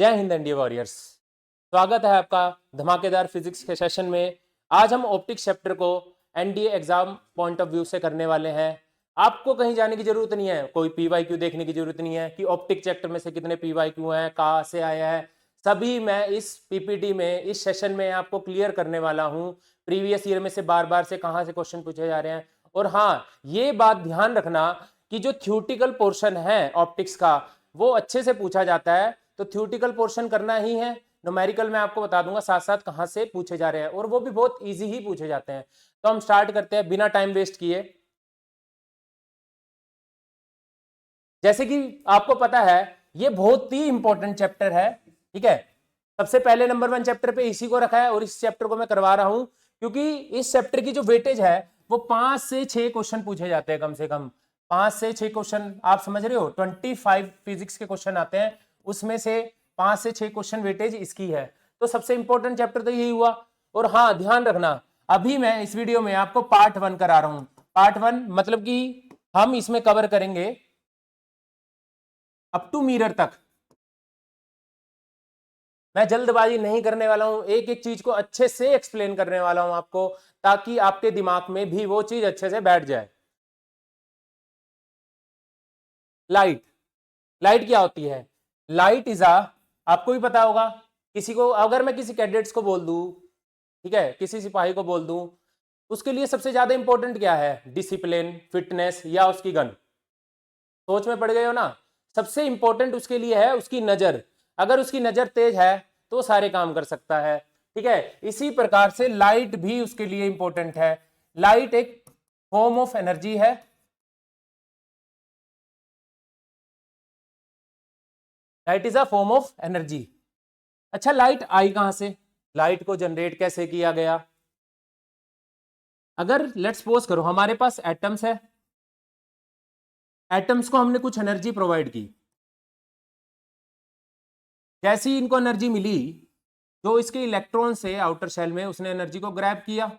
जय Hind India warriors. स्वागत है आपका धमाकेदार फिजिक्स के सेशन में। आज हम ऑप्टिक्स चैप्टर को NDA exam point of view से करने वाले हैं। आपको कहीं जाने की जरूरत नहीं है, कोई पीवाईक्यू देखने की जरूरत नहीं है कि ऑप्टिक चैप्टर में से कितने पीवाईक्यू हैं, कहाँ से आया है। सभी मैं इस पीपीटी में, इस सेशन में आपको क्लियर करने वाला हूँ। प्रीवियस ईयर में से बार बार से कहाँ से क्वेश्चन पूछे जा रहे हैं। और हाँ, ये बात ध्यान रखना कि जो थ्योरेटिकल पोर्शन है ऑप्टिक्स का वो अच्छे से पूछा जाता है, तो थ्योरेटिकल पोर्शन करना ही है। न्यूमेरिकल मैं आपको बता दूंगा साथ साथ कहां से पूछे जा रहे हैं, और वो भी बहुत इजी ही पूछे जाते हैं। तो हम स्टार्ट करते हैं बिना टाइम वेस्ट किए। जैसे कि आपको पता है ये बहुत ही इंपॉर्टेंट चैप्टर है, ठीक है। सबसे पहले नंबर 1 चैप्टर पे इसी को रखा है, और इस चैप्टर को मैं करवा रहा हूं क्योंकि इस चैप्टर की जो वेटेज है वो 5 से 6 क्वेश्चन पूछे जाते हैं, कम से कम 5 से 6 क्वेश्चन। आप समझ रहे हो, 25 फिजिक्स के क्वेश्चन आते हैं, उसमें से 5 से 6 क्वेश्चन वेटेज इसकी है। तो सबसे इंपॉर्टेंट चैप्टर तो यही हुआ। और हाँ, ध्यान रखना, अभी मैं इस वीडियो में आपको पार्ट 1 करा रहा हूं। पार्ट 1 मतलब कि हम इसमें कवर करेंगे अप टू मिरर तक। मैं जल्दबाजी नहीं करने वाला हूं, एक एक चीज को अच्छे से एक्सप्लेन करने वाला हूं आपको, ताकि आपके दिमाग में भी वो चीज अच्छे से बैठ जाए। लाइट, लाइट क्या होती है? लाइट इज आ, आपको भी पता होगा, किसी को अगर मैं किसी कैडेट्स को बोल दूं, ठीक है, किसी सिपाही को बोल दूं, उसके लिए सबसे ज्यादा इंपॉर्टेंट क्या है? डिसिप्लिन, फिटनेस या उसकी गन? सोच में पड़ गए हो ना। सबसे इंपॉर्टेंट उसके लिए है उसकी नजर। अगर उसकी नजर तेज है तो सारे काम कर सकता है, ठीक है। इसी प्रकार से लाइट भी उसके लिए इंपॉर्टेंट है। लाइट एक फॉर्म ऑफ एनर्जी है। Light is a form of energy. अच्छा, लाइट आई कहां से? लाइट को जनरेट कैसे किया गया? अगर लेट्स सपोज करो हमारे पास एटम्स है, एटम्स को हमने कुछ एनर्जी प्रोवाइड की। जैसी इनको एनर्जी मिली, जो इसके इलेक्ट्रॉन से आउटर शेल में, उसने एनर्जी को ग्रैब किया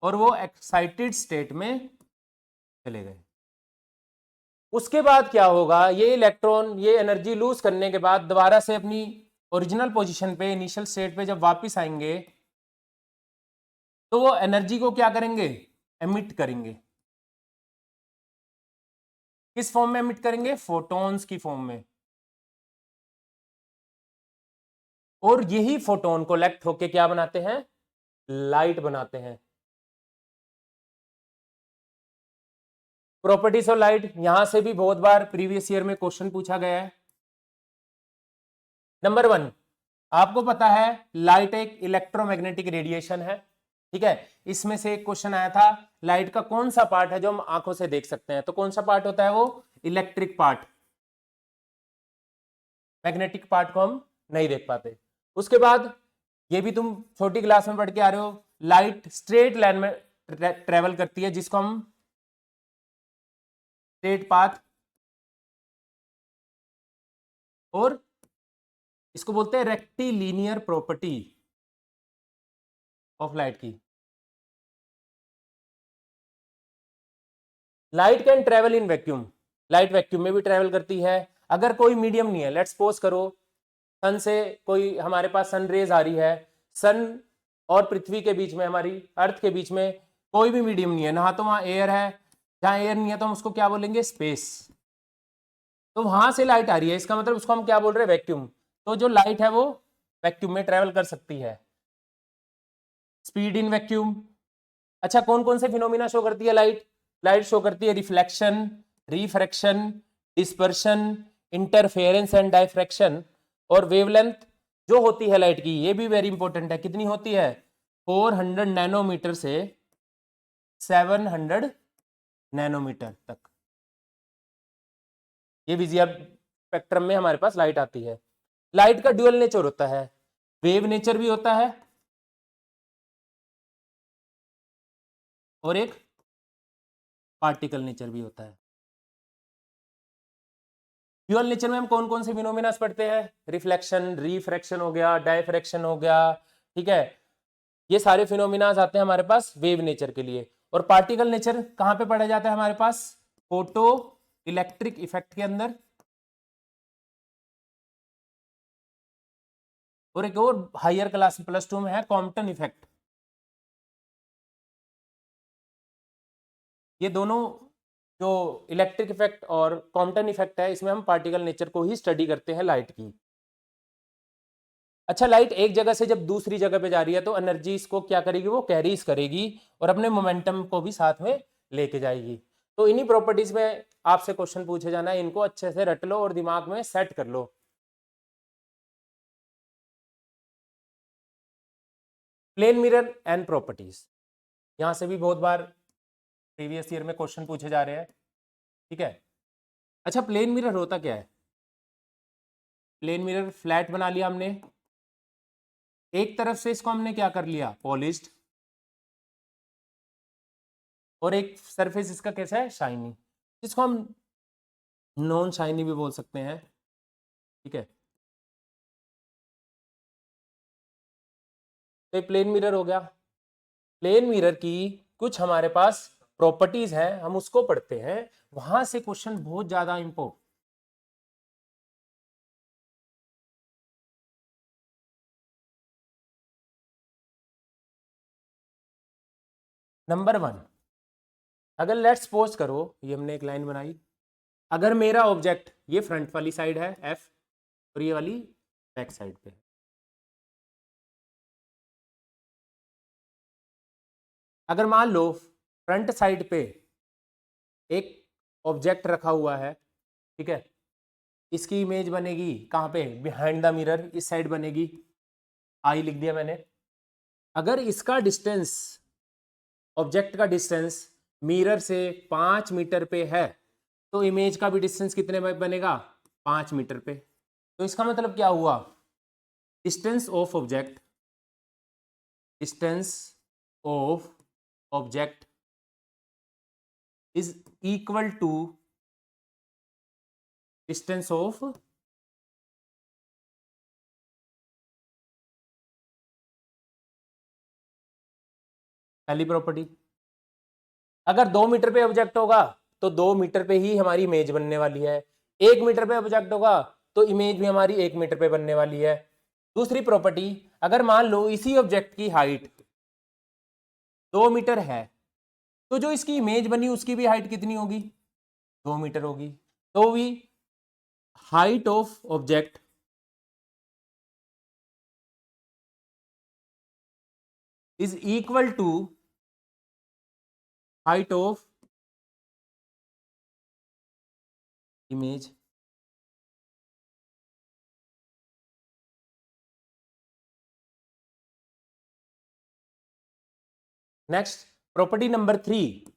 और वो एक्साइटेड स्टेट में चले गए। उसके बाद क्या होगा? ये इलेक्ट्रॉन ये एनर्जी लूज करने के बाद दोबारा से अपनी ओरिजिनल पोजीशन पे, इनिशियल स्टेट पे जब वापस आएंगे, तो वो एनर्जी को क्या करेंगे? एमिट करेंगे। किस फॉर्म में एमिट करेंगे? फोटॉन्स की फॉर्म में। और यही फोटोन कोलेक्ट होके क्या बनाते हैं? लाइट बनाते हैं। प्रॉपर्टीज ऑफ लाइट, यहां से भी बहुत बार प्रीवियस ईयर में क्वेश्चन पूछा गया है। नंबर 1, आपको पता है लाइट एक इलेक्ट्रोमैग्नेटिक रेडिएशन है, ठीक है। इसमें से एक क्वेश्चन आया था, लाइट का कौन सा पार्ट है जो हम आंखों से देख सकते हैं? तो कौन सा पार्ट होता है वो? Electric part. मैग्नेटिक पार्ट को हम नहीं देख पाते। उसके बाद ये भी तुम छोटी क्लास में पढ़ के आ रहे हो, लाइट स्ट्रेट लाइन में ट्रेवल करती है, जिसको हम स्ट्रेट पाथ, और इसको बोलते हैं रेक्टिलिनियर प्रॉपर्टी ऑफ लाइट की। Light can travel in vacuum, light vacuum में भी ट्रेवल करती है। अगर कोई मीडियम नहीं है, लेट्स सपोज करो सन से कोई हमारे पास सन रेज आ रही है, सन और पृथ्वी के बीच में, हमारी अर्थ के बीच में कोई भी मीडियम नहीं है ना, तो वहां एयर है, जहां एयर नहीं है तो हम उसको क्या बोलेंगे? स्पेस। तो वहां से लाइट आ रही है, इसका मतलब उसको हम क्या बोल रहे हैं? वैक्यूम। तो जो लाइट है वो वैक्यूम में ट्रेवल कर सकती है। Speed in vacuum. अच्छा, कौन कौन से फिनोमिना शो करती है लाइट? लाइट शो करती है reflection, refraction, dispersion, interference and diffraction. और वेवलेंथ जो होती है लाइट की, ये भी वेरी इंपॉर्टेंट है। कितनी होती है? 400 नैनोमीटर से 700 नैनोमीटर तक। ये विजिबल स्पेक्ट्रम में हमारे पास लाइट आती है। लाइट का ड्यूअल नेचर होता है, वेव नेचर भी होता है और एक पार्टिकल नेचर भी होता है। ड्यूअल नेचर में हम कौन कौन से फिनोमिना पढ़ते हैं? रिफ्लेक्शन, रिफ्रैक्शन हो गया, डायफ्रैक्शन हो गया, ठीक है। ये सारे फिनोमिना आते हैं हमारे पास वेव नेचर के लिए। और पार्टिकल नेचर कहां पे पढ़ा जाता है हमारे पास? फोटो इलेक्ट्रिक इफेक्ट के अंदर। और एक और हायर क्लास +2 में है कॉम्पटन इफेक्ट। ये दोनों जो इलेक्ट्रिक इफेक्ट और कॉम्पटन इफेक्ट है, इसमें हम पार्टिकल नेचर को ही स्टडी करते हैं लाइट की। अच्छा, लाइट एक जगह से जब दूसरी जगह पे जा रही है तो एनर्जी इसको क्या करेगी, वो कैरीज करेगी और अपने मोमेंटम को भी साथ में लेके जाएगी। तो इन्हीं प्रॉपर्टीज में आपसे क्वेश्चन पूछे जाना है, इनको अच्छे से रट लो और दिमाग में सेट कर लो। प्लेन मिरर एंड प्रॉपर्टीज, यहां से भी बहुत बार प्रीवियस ईयर में क्वेश्चन पूछे जा रहे हैं, ठीक है। अच्छा, प्लेन मिरर होता क्या है? प्लेन मिरर फ्लैट बना लिया हमने, एक तरफ से इसको हमने क्या कर लिया, पॉलिश्ड, और एक सरफेस इसका कैसा है, शाइनी, जिसको हम नॉन शाइनी भी बोल सकते हैं, ठीक है। तो ये प्लेन मिरर हो गया। प्लेन मिरर की कुछ हमारे पास प्रॉपर्टीज हैं, हम उसको पढ़ते हैं, वहां से क्वेश्चन बहुत ज्यादा इंपॉर्टेंट। नंबर 1, अगर लेट्स सपोज करो, ये हमने एक लाइन बनाई, अगर मेरा ऑब्जेक्ट ये फ्रंट वाली साइड है एफ और ये वाली बैक साइड पे, अगर मान लो फ्रंट साइड पे एक ऑब्जेक्ट रखा हुआ है, ठीक है, इसकी इमेज बनेगी कहाँ पे, बिहाइंड द मिरर, इस साइड बनेगी, आई लिख दिया मैंने। अगर इसका डिस्टेंस, ऑब्जेक्ट का डिस्टेंस मिरर से 5 मीटर पे है, तो इमेज का भी डिस्टेंस कितने में बनेगा, 5 मीटर पे। तो इसका मतलब क्या हुआ, distance of object, distance of object is equal to distance of, पहली प्रॉपर्टी, अगर 2 मीटर पे ऑब्जेक्ट होगा तो 2 मीटर पे ही हमारी इमेज बनने वाली है, 1 मीटर पे ऑब्जेक्ट होगा तो इमेज भी हमारी 1 मीटर पे बनने वाली है। दूसरी प्रॉपर्टी, अगर मान लो इसी ऑब्जेक्ट की हाइट 2 मीटर है, तो जो इसकी इमेज बनी उसकी भी हाइट कितनी होगी, 2 मीटर होगी। तो भी height of object is equal to height of image. Next, property number 3।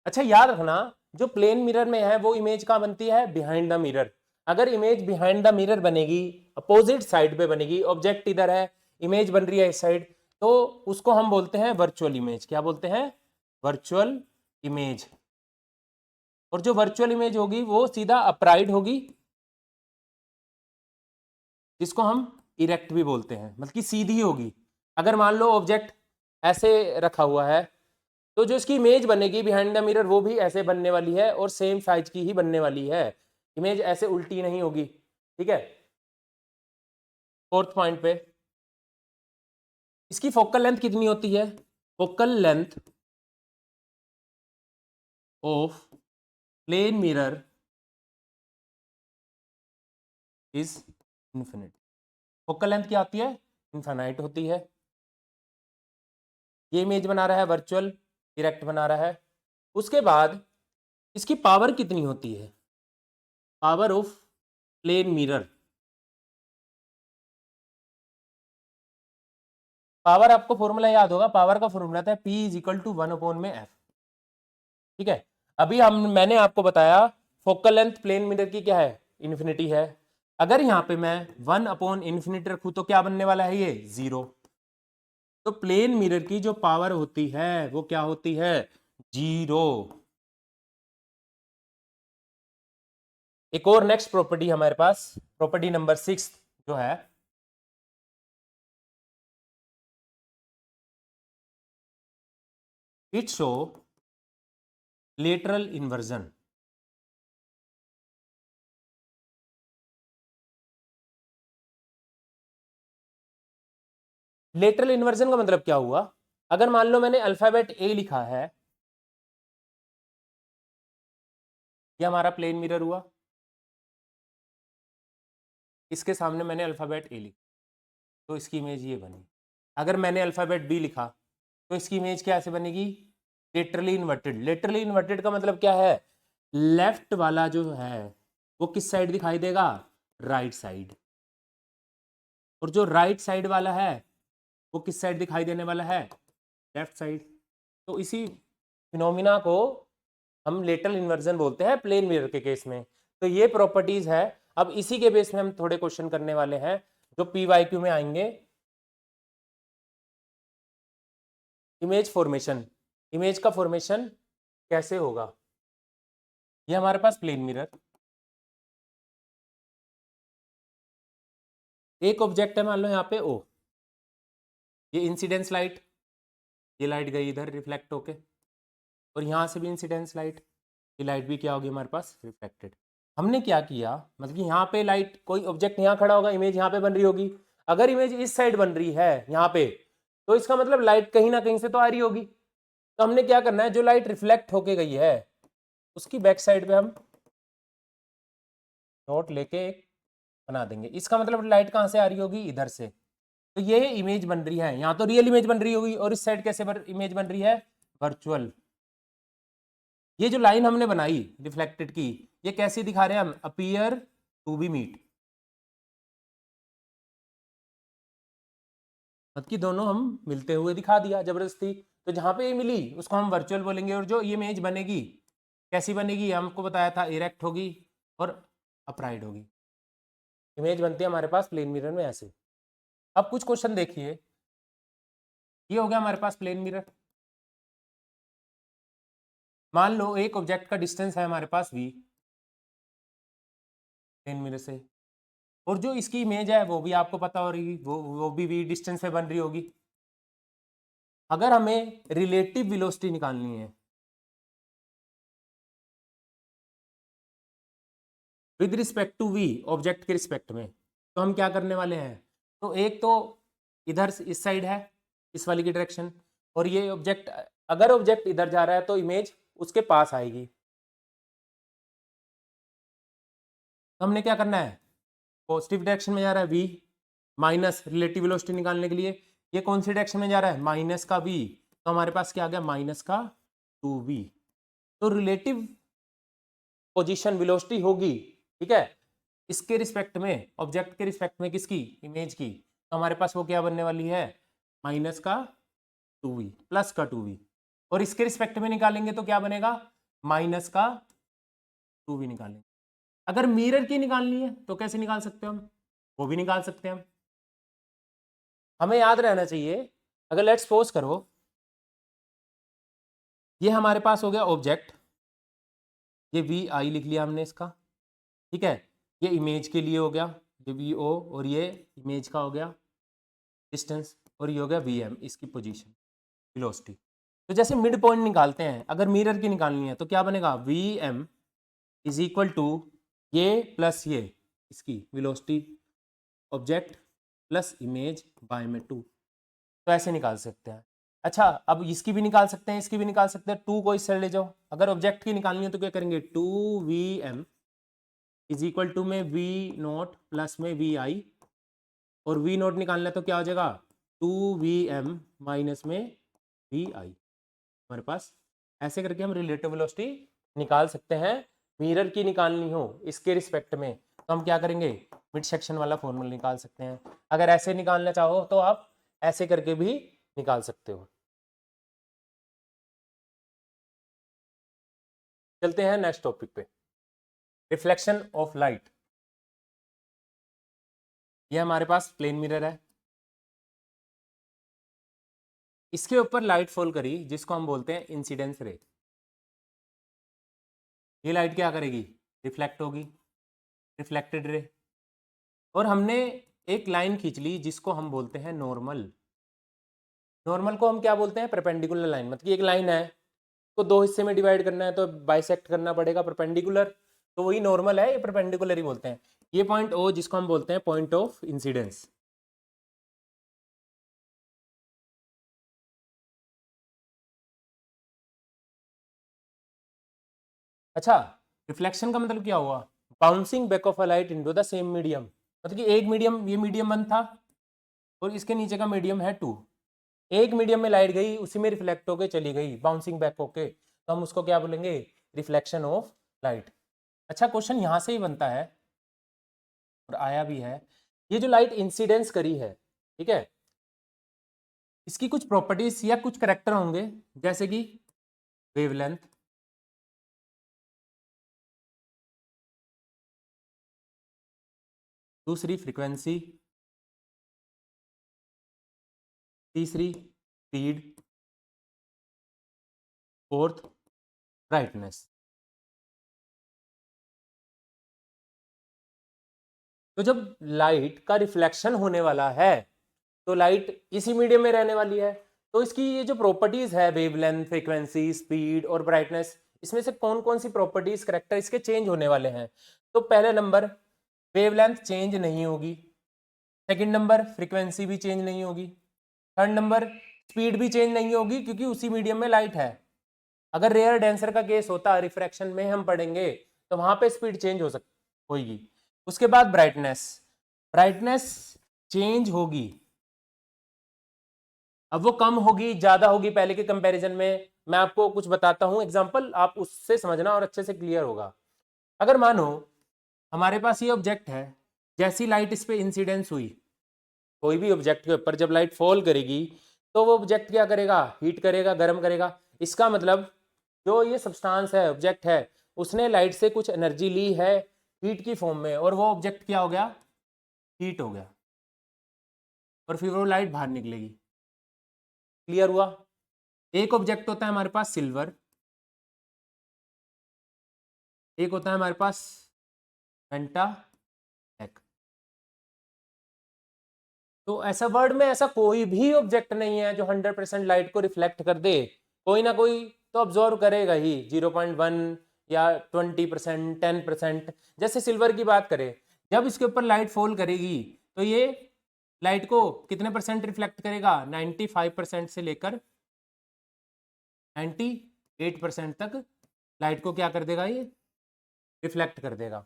अच्छा, याद रखना, जो प्लेन मिरर में है वो इमेज कहां बनती है, बिहाइंड द मिरर। अगर इमेज बिहाइंड द मिरर बनेगी, अपोजिट साइड पे बनेगी, ऑब्जेक्ट इधर है, इमेज बन रही है इस साइड, तो उसको हम बोलते हैं वर्चुअल इमेज। क्या बोलते हैं, वर्चुअल इमेज। और जो वर्चुअल इमेज होगी वो सीधा अपराइट होगी, जिसको हम इरेक्ट भी बोलते हैं, मतलब कि सीधी होगी। अगर मान लो ऑब्जेक्ट ऐसे रखा हुआ है, तो जो इसकी इमेज बनेगी बिहाइंड द मिरर वो भी ऐसे बनने वाली है और सेम साइज की ही बनने वाली है, इमेज ऐसे उल्टी नहीं होगी, ठीक है। फोर्थ पॉइंट पे, इसकी फोकल लेंथ कितनी होती है, focal length of plane mirror is infinite. Focal length क्या होती है, इनफाइनाइट होती है। ये इमेज बना रहा है वर्चुअल, डायरेक्ट बना रहा है। उसके बाद इसकी पावर कितनी होती है, power of plane mirror, power आपको फॉर्मूला याद होगा, पावर का फॉर्मूला था P is equal to 1/f, ठीक है। अभी मैंने आपको बताया फोकल लेंथ प्लेन मिरर की क्या है, इन्फिनिटी है। अगर यहां पे मैं 1/∞ रखूं तो क्या बनने वाला है, ये 0। तो प्लेन मिरर की जो पावर होती है वो क्या होती है, 0। एक और नेक्स्ट प्रॉपर्टी हमारे पास, प्रॉपर्टी नंबर 6 जो है, it show lateral inversion. Lateral inversion का मतलब क्या हुआ, अगर मान लो मैंने अल्फाबेट ए लिखा है, ये हमारा प्लेन मिरर हुआ, इसके सामने मैंने अल्फाबेट ए लिखा तो इसकी इमेज ये बनी। अगर मैंने अल्फाबेट बी लिखा तो इसकी इमेज कैसे बनेगी, लेटरली इन्वर्टेड। लेटरली इन्वर्टेड का मतलब क्या है, लेफ्ट वाला जो है वो किस साइड दिखाई देगा, राइट साइड, और जो राइट साइड वाला है वो किस साइड दिखाई देने वाला है, लेफ्ट साइड। तो इसी फिनोमिना को हम लेटरल इन्वर्जन बोलते हैं प्लेन मिरर के केस में। तो ये प्रॉपर्टीज है। अब इसी के बेस में हम थोड़े क्वेश्चन करने वाले हैं जो PYQ में आएंगे। इमेज फॉर्मेशन, इमेज का फॉर्मेशन कैसे होगा, ये हमारे पास प्लेन मिरर, एक ऑब्जेक्ट है मान लो यहाँ पे O, ये इंसिडेंस लाइट, ये लाइट गई इधर रिफ्लेक्ट होके, और यहाँ से भी इंसिडेंस लाइट, ये लाइट भी क्या होगी हमारे पास, रिफ्लेक्टेड। हमने क्या किया, मतलब कि यहाँ पे लाइट, कोई ऑब्जेक्ट यहाँ खड़ा होगा, इमेज यहाँ पे बन रही होगी। अगर इमेज इस साइड बन रही है यहाँ पे, तो इसका मतलब लाइट कहीं ना कहीं से तो आ रही होगी। तो हमने क्या करना है, जो लाइट रिफ्लेक्ट होके गई है उसकी बैक साइड पे हम डॉट लेके एक बना देंगे। इसका मतलब लाइट कहाँ से आ रही होगी, इधर से। तो ये इमेज बन रही है, यहाँ तो रियल इमेज बन रही होगी, और इस साइड कैसे इमेज बन रही है, वर्चुअल। ये जो लाइन हमने बनाई रिफ्लेक्टेड की, ये कैसे दिखा रहे हैं हम, अपीयर टू बी मीट, मतलब कि दोनों हम मिलते हुए दिखा दिया जबरदस्ती। तो जहां पे ये मिली उसको हम वर्चुअल बोलेंगे, और जो ये इमेज बनेगी कैसी बनेगी, हमको बताया था इरेक्ट होगी और अपराइट होगी। इमेज बनती है हमारे पास प्लेन मिरर में ऐसे। अब कुछ क्वेश्चन देखिए, ये हो गया हमारे पास प्लेन मिरर। मान लो एक ऑब्जेक्ट का डिस्टेंस है हमारे पास v प्लेन मिरर से, और जो इसकी इमेज है वो भी आपको पता हो रही, वो भी v डिस्टेंस से बन रही होगी। अगर हमें रिलेटिव वेलोसिटी निकालनी है with respect to v, object के रिस्पेक्ट में, तो हम क्या करने वाले हैं, तो एक तो इधर इस साइड है, इस वाली की डायरेक्शन, और ये ऑब्जेक्ट, अगर ऑब्जेक्ट इधर जा रहा है तो इमेज उसके पास आएगी। तो हमने क्या करना है, पॉजिटिव डायरेक्शन में जा रहा है v, माइनस रिलेटिव वेलोसिटी निकालने के लिए ये कौन सी डायरेक्शन में जा रहा है, माइनस का v, तो हमारे पास क्या आ गया, माइनस का 2v। तो रिलेटिव पोजीशन वेलोसिटी होगी, ठीक है, इसके रिस्पेक्ट में, ऑब्जेक्ट के रिस्पेक्ट में, किसकी, इमेज की। तो हमारे पास वो क्या बनने वाली है, माइनस का 2v प्लस का 2v, और इसके रिस्पेक्ट में निकालेंगे तो क्या बनेगा, माइनस का 2v निकालेंगे। अगर मिरर की निकालनी है तो कैसे निकाल सकते हो हम, वो भी निकाल सकते हैं हम। हमें याद रहना चाहिए, अगर लेट्स सपोज करो ये हमारे पास हो गया ऑब्जेक्ट, ये vi लिख लिया हमने इसका, ठीक है, ये इमेज के लिए हो गया, ये vo, और ये इमेज का हो गया डिस्टेंस, और ये हो गया vm, इसकी पोजीशन वेलोसिटी। तो जैसे मिड पॉइंट निकालते हैं, अगर मिरर की निकालनी है तो क्या बनेगा, vm इज इक्वल टू ये प्लस ये, इसकी velocity object plus image by में 2। तो ऐसे निकाल सकते हैं। अच्छा, अब इसकी भी निकाल सकते हैं, इसकी भी निकाल सकते हैं, 2 को इस साइड ले जाओ। अगर ऑब्जेक्ट की निकालनी है तो क्या करेंगे, 2vm इज इक्वल टू में v नोट प्लस में vi, और v नोट निकालना है तो क्या हो जाएगा, 2vm माइनस में vi हमारे पास। ऐसे करके हम रिलेटिव वेलोसिटी निकाल सकते हैं। मिरर की निकालनी हो इसके रिस्पेक्ट में तो हम क्या करेंगे, मिड सेक्शन वाला फॉर्मूला निकाल सकते हैं। अगर ऐसे निकालना चाहो तो आप ऐसे करके भी निकाल सकते हो। चलते हैं नेक्स्ट टॉपिक पे, रिफ्लेक्शन ऑफ लाइट। ये हमारे पास प्लेन मिरर है, इसके ऊपर लाइट फॉल करी जिसको हम बोलते हैं इंसिडेंस रे। ये लाइट क्या करेगी, रिफ्लेक्ट होगी, रिफ्लेक्टेड रे। और हमने एक लाइन खींच ली जिसको हम बोलते हैं नॉर्मल। नॉर्मल को हम क्या बोलते हैं, परपेंडिकुलर लाइन। मतलब कि एक लाइन है तो 2 हिस्से में डिवाइड करना है तो बाइसेक्ट करना पड़ेगा परपेंडिकुलर, तो वही नॉर्मल है, ये परपेंडिकुलर ही बोलते हैं। ये पॉइंट ओ जिसको हम बोलते हैं पॉइंट ऑफ इंसिडेंस। अच्छा, रिफ्लेक्शन का मतलब क्या हुआ? Bouncing back of a light into the same medium, मतलब कि एक मीडियम, ये मीडियम 1 था और इसके नीचे का मीडियम है 2, एक मीडियम में लाइट गई, उसी में रिफ्लेक्ट होके चली गई, बाउंसिंग बैक होके, तो हम उसको क्या बोलेंगे? Reflection of light. अच्छा, क्वेश्चन यहां से ही बनता है और आया भी है, ये जो लाइट इंसिडेंस करी है, ठीक है, इसकी कुछ प्रॉपर्टीज या कुछ करेक्टर होंगे, जैसे कि वेवलेंथ, दूसरी फ्रीक्वेंसी, तीसरी स्पीड, फोर्थ ब्राइटनेस। तो जब लाइट का रिफ्लेक्शन होने वाला है तो लाइट इसी मीडियम में रहने वाली है, तो इसकी ये जो प्रॉपर्टीज है, वेवलेंथ, फ्रीक्वेंसी, स्पीड और ब्राइटनेस, इसमें से कौन कौन सी प्रॉपर्टीज, करेक्टर इसके चेंज होने वाले हैं? तो पहले नंबर वेवलेंथ चेंज नहीं होगी, सेकंड नंबर फ्रीक्वेंसी भी चेंज नहीं होगी, थर्ड नंबर स्पीड भी चेंज नहीं होगी क्योंकि उसी मीडियम में लाइट है। अगर रेयर डेंसर का केस होता, रिफ्रैक्शन में हम पढ़ेंगे, तो वहां पे स्पीड चेंज हो सकती होगी। उसके बाद ब्राइटनेस, ब्राइटनेस चेंज होगी, अब वो कम होगी, ज्यादा होगी पहले के कंपैरिजन में। मैं आपको कुछ बताता हूं एग्जांपल, आप उससे समझना और अच्छे से क्लियर होगा। अगर मानो हमारे पास ये ऑब्जेक्ट है, जैसी लाइट इस पे इंसिडेंस हुई, कोई भी ऑब्जेक्ट के ऊपर जब लाइट फॉल करेगी तो वो ऑब्जेक्ट क्या करेगा? हीट करेगा, गर्म करेगा। इसका मतलब जो ये सब्सटेंस है, ऑब्जेक्ट है, उसने लाइट से कुछ एनर्जी ली है हीट की फॉर्म में, और वो ऑब्जेक्ट क्या हो गया? हीट हो गया, और फिर वो लाइट बाहर निकलेगी। क्लियर हुआ? एक ऑब्जेक्ट होता है हमारे पास सिल्वर, एक होता है हमारे पास पेंटा ब्लैक। तो ऐसा वर्ड में ऐसा कोई भी ऑब्जेक्ट नहीं है जो 100% लाइट को रिफ्लेक्ट कर दे, कोई ना कोई तो ऑब्जॉर्व करेगा ही, 0.1 या 20%, 10%। जैसे सिल्वर की बात करें, जब इसके ऊपर लाइट फॉल करेगी तो ये लाइट को कितने परसेंट रिफ्लेक्ट करेगा? 95% से लेकर 98% तक लाइट को क्या कर देगा? ये रिफ्लेक्ट कर देगा।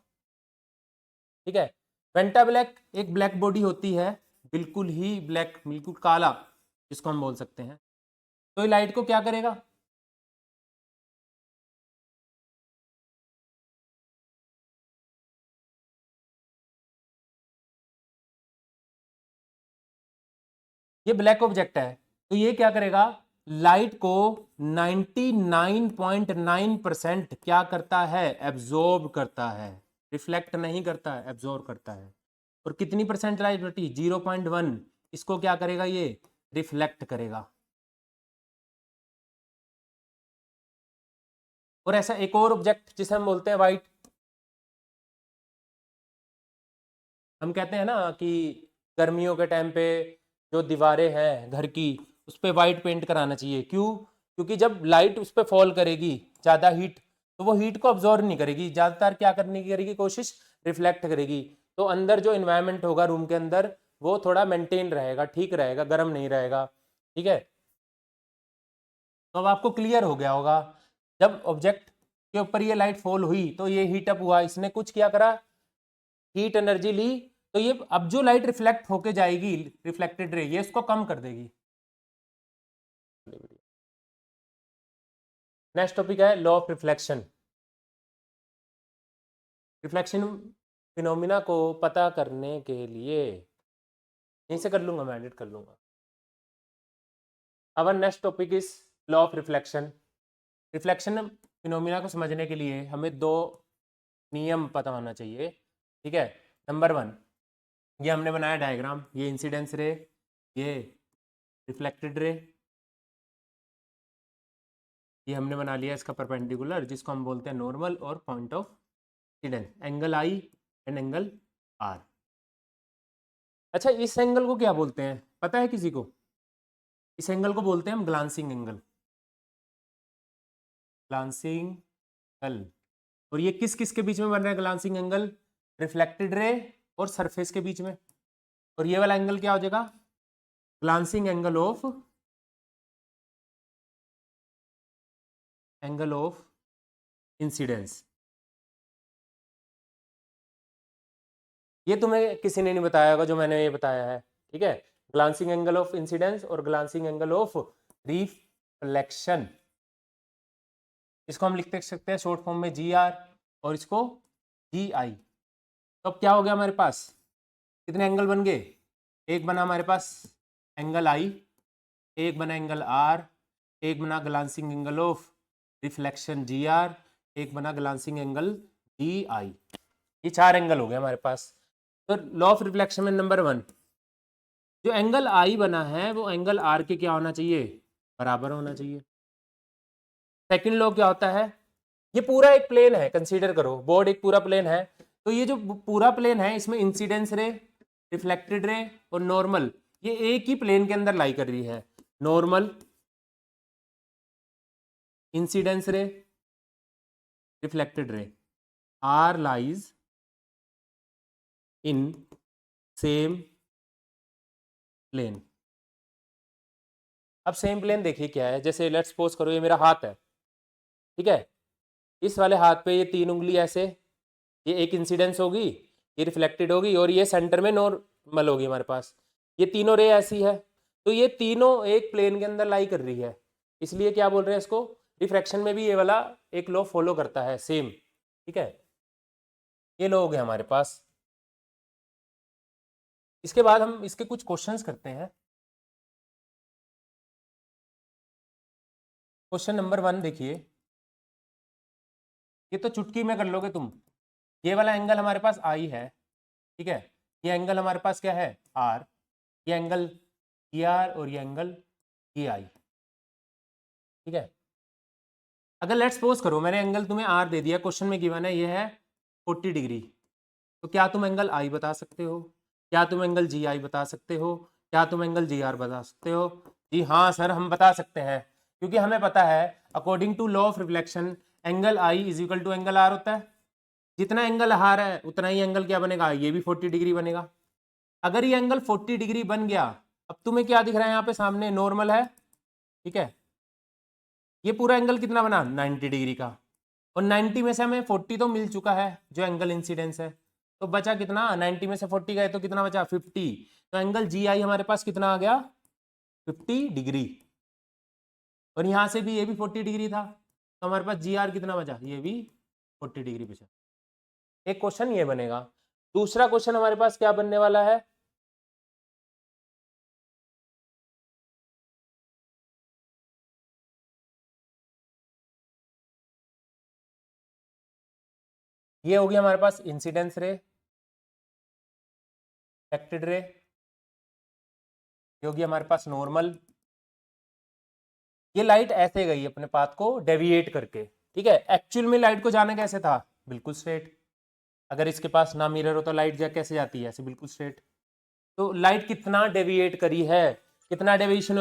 ठीक है। पेंटा ब्लैक एक ब्लैक बॉडी होती है, बिल्कुल ही ब्लैक, बिल्कुल काला, जिसको हम बोल सकते हैं, तो ये लाइट को क्या करेगा? ये ब्लैक ऑब्जेक्ट है, तो ये क्या करेगा? लाइट को 99.9% क्या करता है? एब्जॉर्ब करता है, रिफ्लेक्ट नहीं करता है, एब्जॉर्ब करता है। और कितनी परसेंट लाइट बटी? 0.1, इसको क्या करेगा? ये रिफ्लेक्ट करेगा। और ऐसा एक और ऑब्जेक्ट जिसे हम बोलते हैं व्हाइट, हम कहते हैं ना कि गर्मियों के टाइम पे जो दीवारें हैं घर की, उस पर वाइट पेंट कराना चाहिए। क्यों? क्योंकि जब लाइट उस पर फॉल करेगी, ज़्यादा हीट, तो वो हीट को ऑब्जॉर्व नहीं करेगी, ज़्यादातर क्या करने की करेगी कोशिश? रिफ्लेक्ट करेगी। तो अंदर जो इन्वायरमेंट होगा रूम के अंदर, वो थोड़ा मेंटेन रहेगा, ठीक रहेगा, गर्म नहीं रहेगा। ठीक है। तो अब आपको क्लियर हो गया होगा, जब ऑब्जेक्ट के ऊपर ये लाइट फॉल हुई तो ये हीट अप हुआ, इसने कुछ क्या करा? हीट एनर्जी ली, तो ये अब जो लाइट रिफ्लेक्ट होके जाएगी, रिफ्लेक्टेड रे, ये इसको कम कर देगी। नेक्स्ट टॉपिक है law of reflection. Reflection phenomena को पता करने के लिए, यहीं से कर लूंगा, मैं एडिट कर लूंगा। Our next topic is law of reflection. Reflection phenomena को समझने के लिए हमें दो नियम पता होना चाहिए। ठीक है। नंबर 1, ये हमने बनाया डायग्राम, ये इंसिडेंस रे, ये रिफ्लेक्टेड रे, ये हमने बना लिया इसका परपेंडिकुलर, जिसको हम बोलते हैं नॉर्मल और point of incidence, angle i and angle r. अच्छा, इस एंगल को क्या बोलते हैं, पता है किसी को? इस एंगल को बोलते हैं हम ग्लांसिंग एंगल, ग्लांसिंग एंगल। और ये किस किस के बीच में बन रहा है ग्लांसिंग एंगल? रिफ्लेक्टेड रे और सरफेस के बीच में। और ये वाला एंगल क्या हो जाएगा? Glancing angle of incidence. ये तुम्हें किसी ने नहीं बताया होगा जो मैंने ये बताया है, ठीक है। ग्लांसिंग एंगल ऑफ इंसिडेंस और ग्लांसिंग एंगल ऑफ रिफ्लेक्शन, इसको हम लिख सकते हैं शॉर्ट फॉर्म में जी आर और इसको जी आई। तो अब क्या हो गया हमारे पास, कितने एंगल बन गए, एक बना हमारे पास एंगल आई, एक बना एंगल आर, एक बना glancing angle of reflection g r, एक बना ग्लांसिंग एंगल जी आई। ये 4 एंगल हो गए हमारे पास। तो लॉ ऑफ रिफ्लेक्शन में नंबर 1, जो एंगल आई बना है वो एंगल आर के क्या होना चाहिए, बराबर होना चाहिए। सेकंड लॉ क्या होता है, ये पूरा एक प्लेन है, कंसीडर करो बोर्ड एक पूरा प्लेन है, तो ये जो पूरा प्लेन है इसमें इंसिडेंस रे, रिफ्लेक्टेड रे और नॉर्मल, ये एक ही प्लेन के अंदर लाई कर रही है। Normal, incidence ray, reflected ray are lies in same plane. अब सेम प्लेन देखिए क्या है, जैसे लेट्स सपोज करो ये मेरा हाथ है, ठीक है, इस वाले हाथ पे ये 3 उंगली ऐसे, ये एक इंसिडेंस होगी, ये रिफ्लेक्टेड होगी और ये सेंटर में नॉर्मल होगी हमारे पास। ये तीनों रे ऐसी है, तो ये तीनों एक प्लेन के अंदर लाई कर रही है, इसलिए क्या बोल रहे हैं इसको, रिफ्रैक्शन में भी ये वाला एक लॉ फॉलो करता है सेम, ठीक है। ये लॉ हो गया हमारे पास। इसके बाद हम इसके कुछ क्वेश्चंस करते हैं। क्वेश्चन नंबर 1 देखिए, ये तो चुटकी में कर लोगे तुम। ये वाला एंगल हमारे पास आई है, ठीक है, ये एंगल हमारे पास क्या है आर, ये एंगल ई आर और ये एंगल ई आई, ठीक है। अगर लेट्स सपोज करो मैंने एंगल तुम्हें आर दे दिया, क्वेश्चन में गिवन है ये है 40 डिग्री, तो क्या तुम एंगल आई बता सकते हो, क्या तुम एंगल जी आई बता सकते हो, क्या तुम एंगल जी आर बता सकते हो? जी हाँ सर, हम बता सकते हैं, क्योंकि हमें पता है according to law of reflection angle i is equal to angle r होता है। जितना एंगल आर है उतना ही एंगल क्या बनेगा, ये भी 40 डिग्री बनेगा। अगर ये एंगल 40 डिग्री बन गया, अब तुम्हें क्या दिख रहा है यहाँ पे सामने, नॉर्मल है, ठीक है। ये पूरा एंगल कितना बना 90 डिग्री का, और 90 में से हमें 40 तो मिल चुका है जो एंगल इंसिडेंस है, तो बचा कितना, 90 में से 40 गए तो कितना बचा 50, तो एंगल जी आई हमारे पास कितना आ गया 50 डिग्री। और यहाँ से भी ये भी 40 डिग्री था, तो हमारे पास जी आर कितना बचा, ये भी 40 डिग्री बचा। एक क्वेश्चन ये बनेगा। दूसरा क्वेश्चन हमारे पास क्या बनने वाला है, ये होगी हमारे पास इंसिडेंस रे, रिफ्लेक्टेड रे, ये होगी हमारे पास नॉर्मल। ये लाइट ऐसे गई अपने पाथ को डेविएट करके, ठीक है। एक्चुअल में लाइट को जाना कैसे था, बिल्कुल स्ट्रेट। अगर इसके पास ना मिरर हो तो लाइट कैसे जाती है, ऐसे बिल्कुल स्ट्रेट। तो लाइट कितना डेविएट करी है, कितना डेविएशन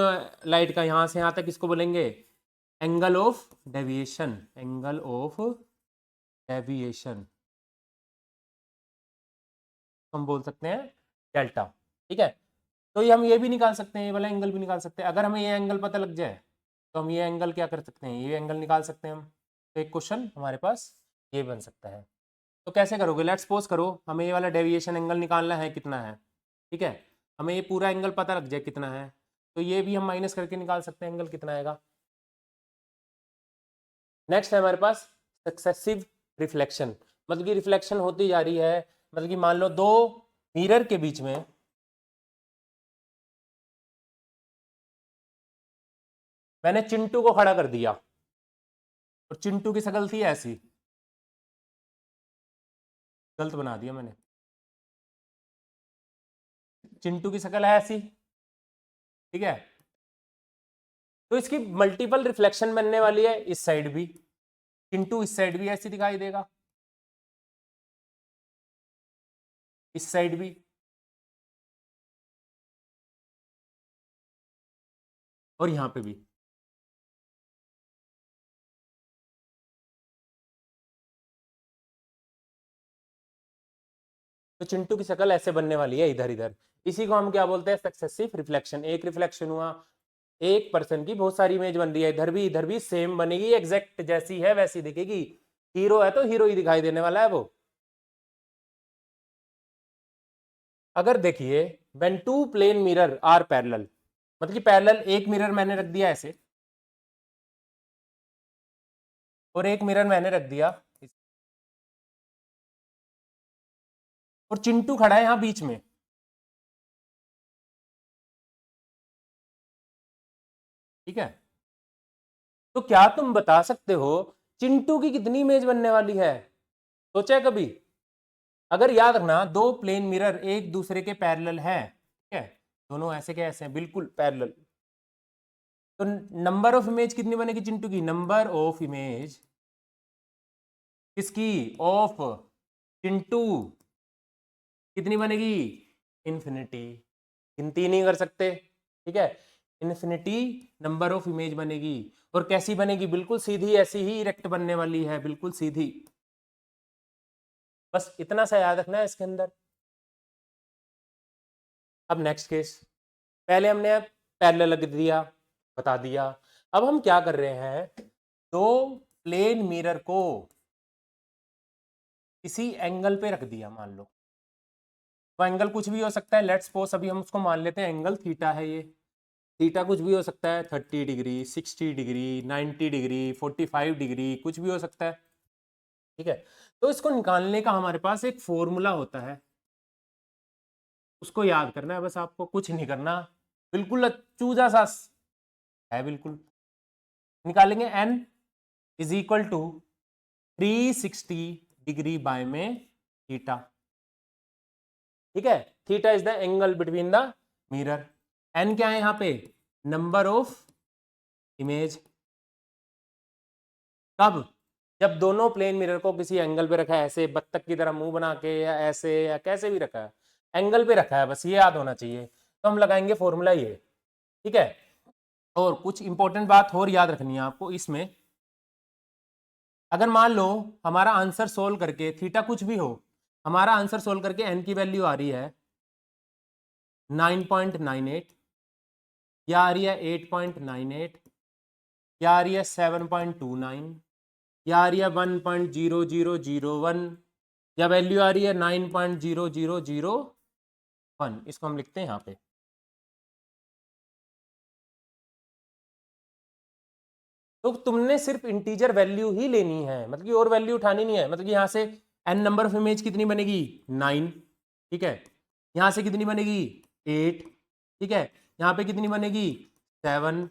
लाइट का यहां से यहां तक, इसको बोलेंगे angle of deviation, angle of deviation हम बोल सकते हैं डेल्टा, ठीक है। तो ये हम ये भी निकाल सकते हैं, ये वाला एंगल भी निकाल सकते हैं। अगर हमें ये एंगल पता लग जाए तो हम ये एंगल क्या कर सकते हैं, ये एंगल निकाल सकते हैं हम। तो एक क्वेश्चन हमारे पास ये बन सकता है। तो कैसे करोगे, लेट्स सपोज करो हमें ये वाला डेविएशन एंगल निकालना है कितना है, ठीक है। हमें ये पूरा एंगल पता लग जाए कितना है, तो ये भी हम माइनस करके निकाल सकते हैं एंगल कितना आएगा। नेक्स्ट है हमारे पास सक्सेसिव रिफ्लेक्शन, मतलब कि रिफ्लेक्शन होती जा रही है, मतलब कि मान लो 2 मिरर के बीच में मैंने चिंटू को खड़ा कर दिया, और चिंटू की शक्ल थी ऐसी, गलत बना दिया मैंने, चिंटू की शक्ल है ऐसी, ठीक है। तो इसकी मल्टीपल रिफ्लेक्शन बनने वाली है, इस साइड भी चिंटू, इस साइड भी ऐसी दिखाई देगा, इस साइड भी, और यहां पे भी। तो चिंटू की शक्ल ऐसे बनने वाली है इधर इधर, इसी को हम क्या बोलते हैं, सक्सेसिव रिफ्लेक्शन। एक रिफ्लेक्शन हुआ, एक पर्सन की बहुत सारी इमेज बन रही है, इधर भी सेम बनेगी, एग्जैक्ट जैसी है वैसी दिखेगी, हीरो है तो हीरो ही दिखाई देने वाला है वो। अगर देखिए when two plane mirror are parallel, मतलब कि पैरेलल, एक मिरर मैंने रख दिया ऐसे और एक मिरर मैंने रख दिया और चिंटू खड़ा है यहां बीच में। ठीक है, तो क्या तुम बता सकते हो चिंटू की कितनी इमेज बनने वाली है? सोचा है कभी? अगर याद रखना, दो प्लेन मिरर एक दूसरे के पैरेलल है, ठीक है, दोनों ऐसे के ऐसे हैं बिल्कुल पैरेलल, तो नंबर ऑफ इमेज कितनी बनेगी चिंटू की? नंबर ऑफ इमेज किसकी? ऑफ चिंटू कितनी बनेगी? इन्फिनिटी। गिनती नहीं कर सकते, ठीक है, इन्फिनिटी नंबर ऑफ इमेज बनेगी। और कैसी बनेगी? बिल्कुल सीधी, ऐसी ही इरेक्ट बनने वाली है, बिल्कुल सीधी। बस इतना सा याद रखना है इसके अंदर। अब नेक्स्ट केस, पहले हमने पैरेलल लग दिया, बता दिया। अब हम क्या कर रहे हैं, दो प्लेन मिरर को किसी एंगल पे रख दिया, मान लो। तो एंगल कुछ भी हो सकता है, लेट्स सपोज अभी हम उसको मान लेते हैं एंगल थीटा है ये। थीटा कुछ भी हो सकता है, 30 डिग्री, 60 डिग्री, 90 डिग्री, 45 डिग्री, कुछ भी हो सकता है। ठीक है, तो इसको निकालने का हमारे पास एक फॉर्मूला होता है, उसको याद करना है बस, आपको कुछ नहीं करना, बिल्कुल चूजा सा है बिल्कुल। निकालेंगे n is equal to 360 degree by में थीटा। ठीक है, theta is the angle between the mirror. n क्या है यहां पे? Number of image. कब? जब दोनों प्लेन मिरर को किसी एंगल पे रखा है, ऐसे बत्तख की तरह मुंह बना के, या ऐसे, या कैसे भी रखा है, एंगल पे रखा है, बस ये याद होना चाहिए। तो हम लगाएंगे फॉर्मूला ये। ठीक है, और कुछ इंपॉर्टेंट बात और याद रखनी है आपको इसमें। अगर मान लो हमारा आंसर सोल्व करके, थीटा कुछ भी हो, हमारा आंसर सोल्व करके n की वैल्यू आ रही है 9.98, या आ रही है 8.98, या आ रही है 7.29, या आ रही है 1.0001, या वैल्यू आ रही है 9.0001, इसको हम लिखते हैं यहाँ पे। तो तुमने सिर्फ इंटीजर वैल्यू ही लेनी है, मतलब कि और वैल्यू उठानी नहीं है। मतलब कि यहाँ से n नंबर ऑफ इमेज कितनी बनेगी? 9। ठीक है, यहाँ से कितनी बनेगी? 8। ठीक है, यहाँ पे कितनी बनेगी? 7।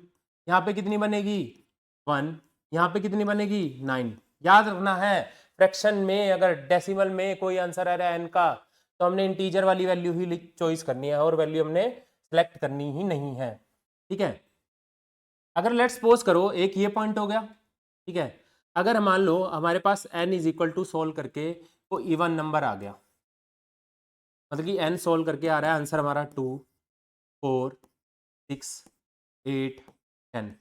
यहाँ पे कितनी बनेगी? 1। यहाँ पे कितनी बनेगी? 9। याद रखना है, फ्रैक्शन में अगर डेसिमल में कोई आंसर आ रहा है n का, तो हमने इंटीजर वाली वैल्यू ही चॉइस करनी है, और वैल्यू हमने सेलेक्ट करनी ही नहीं है। ठीक है, अगर लेट्स सपोज करो एक ये पॉइंट हो गया। ठीक है, अगर मान लो हमारे पास n is equal to solve करके को इवन नंबर आ गया, मतलब कि n सोल्व करके आ रहा है आंसर हमारा 2, 4, 6, 8, 10,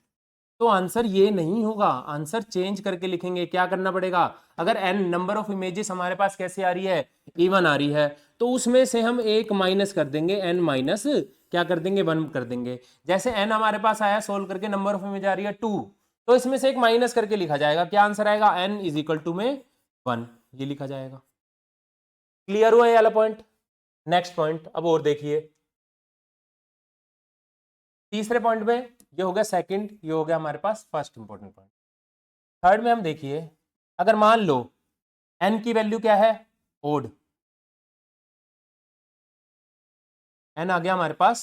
तो आंसर ये नहीं होगा, आंसर चेंज करके लिखेंगे। क्या करना पड़ेगा? अगर n नंबर ऑफ इमेजेस हमारे पास कैसे आ रही है? इवन आ रही है, तो उसमें से हम एक माइनस कर देंगे, n माइनस क्या कर देंगे? 1 कर देंगे। जैसे n हमारे पास आया सोल्व करके, नंबर ऑफ इमेज आ रही है 2, तो इसमें से एक माइनस करके लिखा जाएगा। क्या आंसर आएगा? n इज इक्वल टू में 1, ये लिखा जाएगा। क्लियर हुआ ये वाला पॉइंट? नेक्स्ट पॉइंट अब और देखिए, तीसरे पॉइंट में ये हो गया सेकंड, ये हो गया हमारे पास फर्स्ट इंपॉर्टेंट पॉइंट। थर्ड में हम देखिए, अगर मान लो n की वैल्यू क्या है? ओड, n आ गया हमारे पास,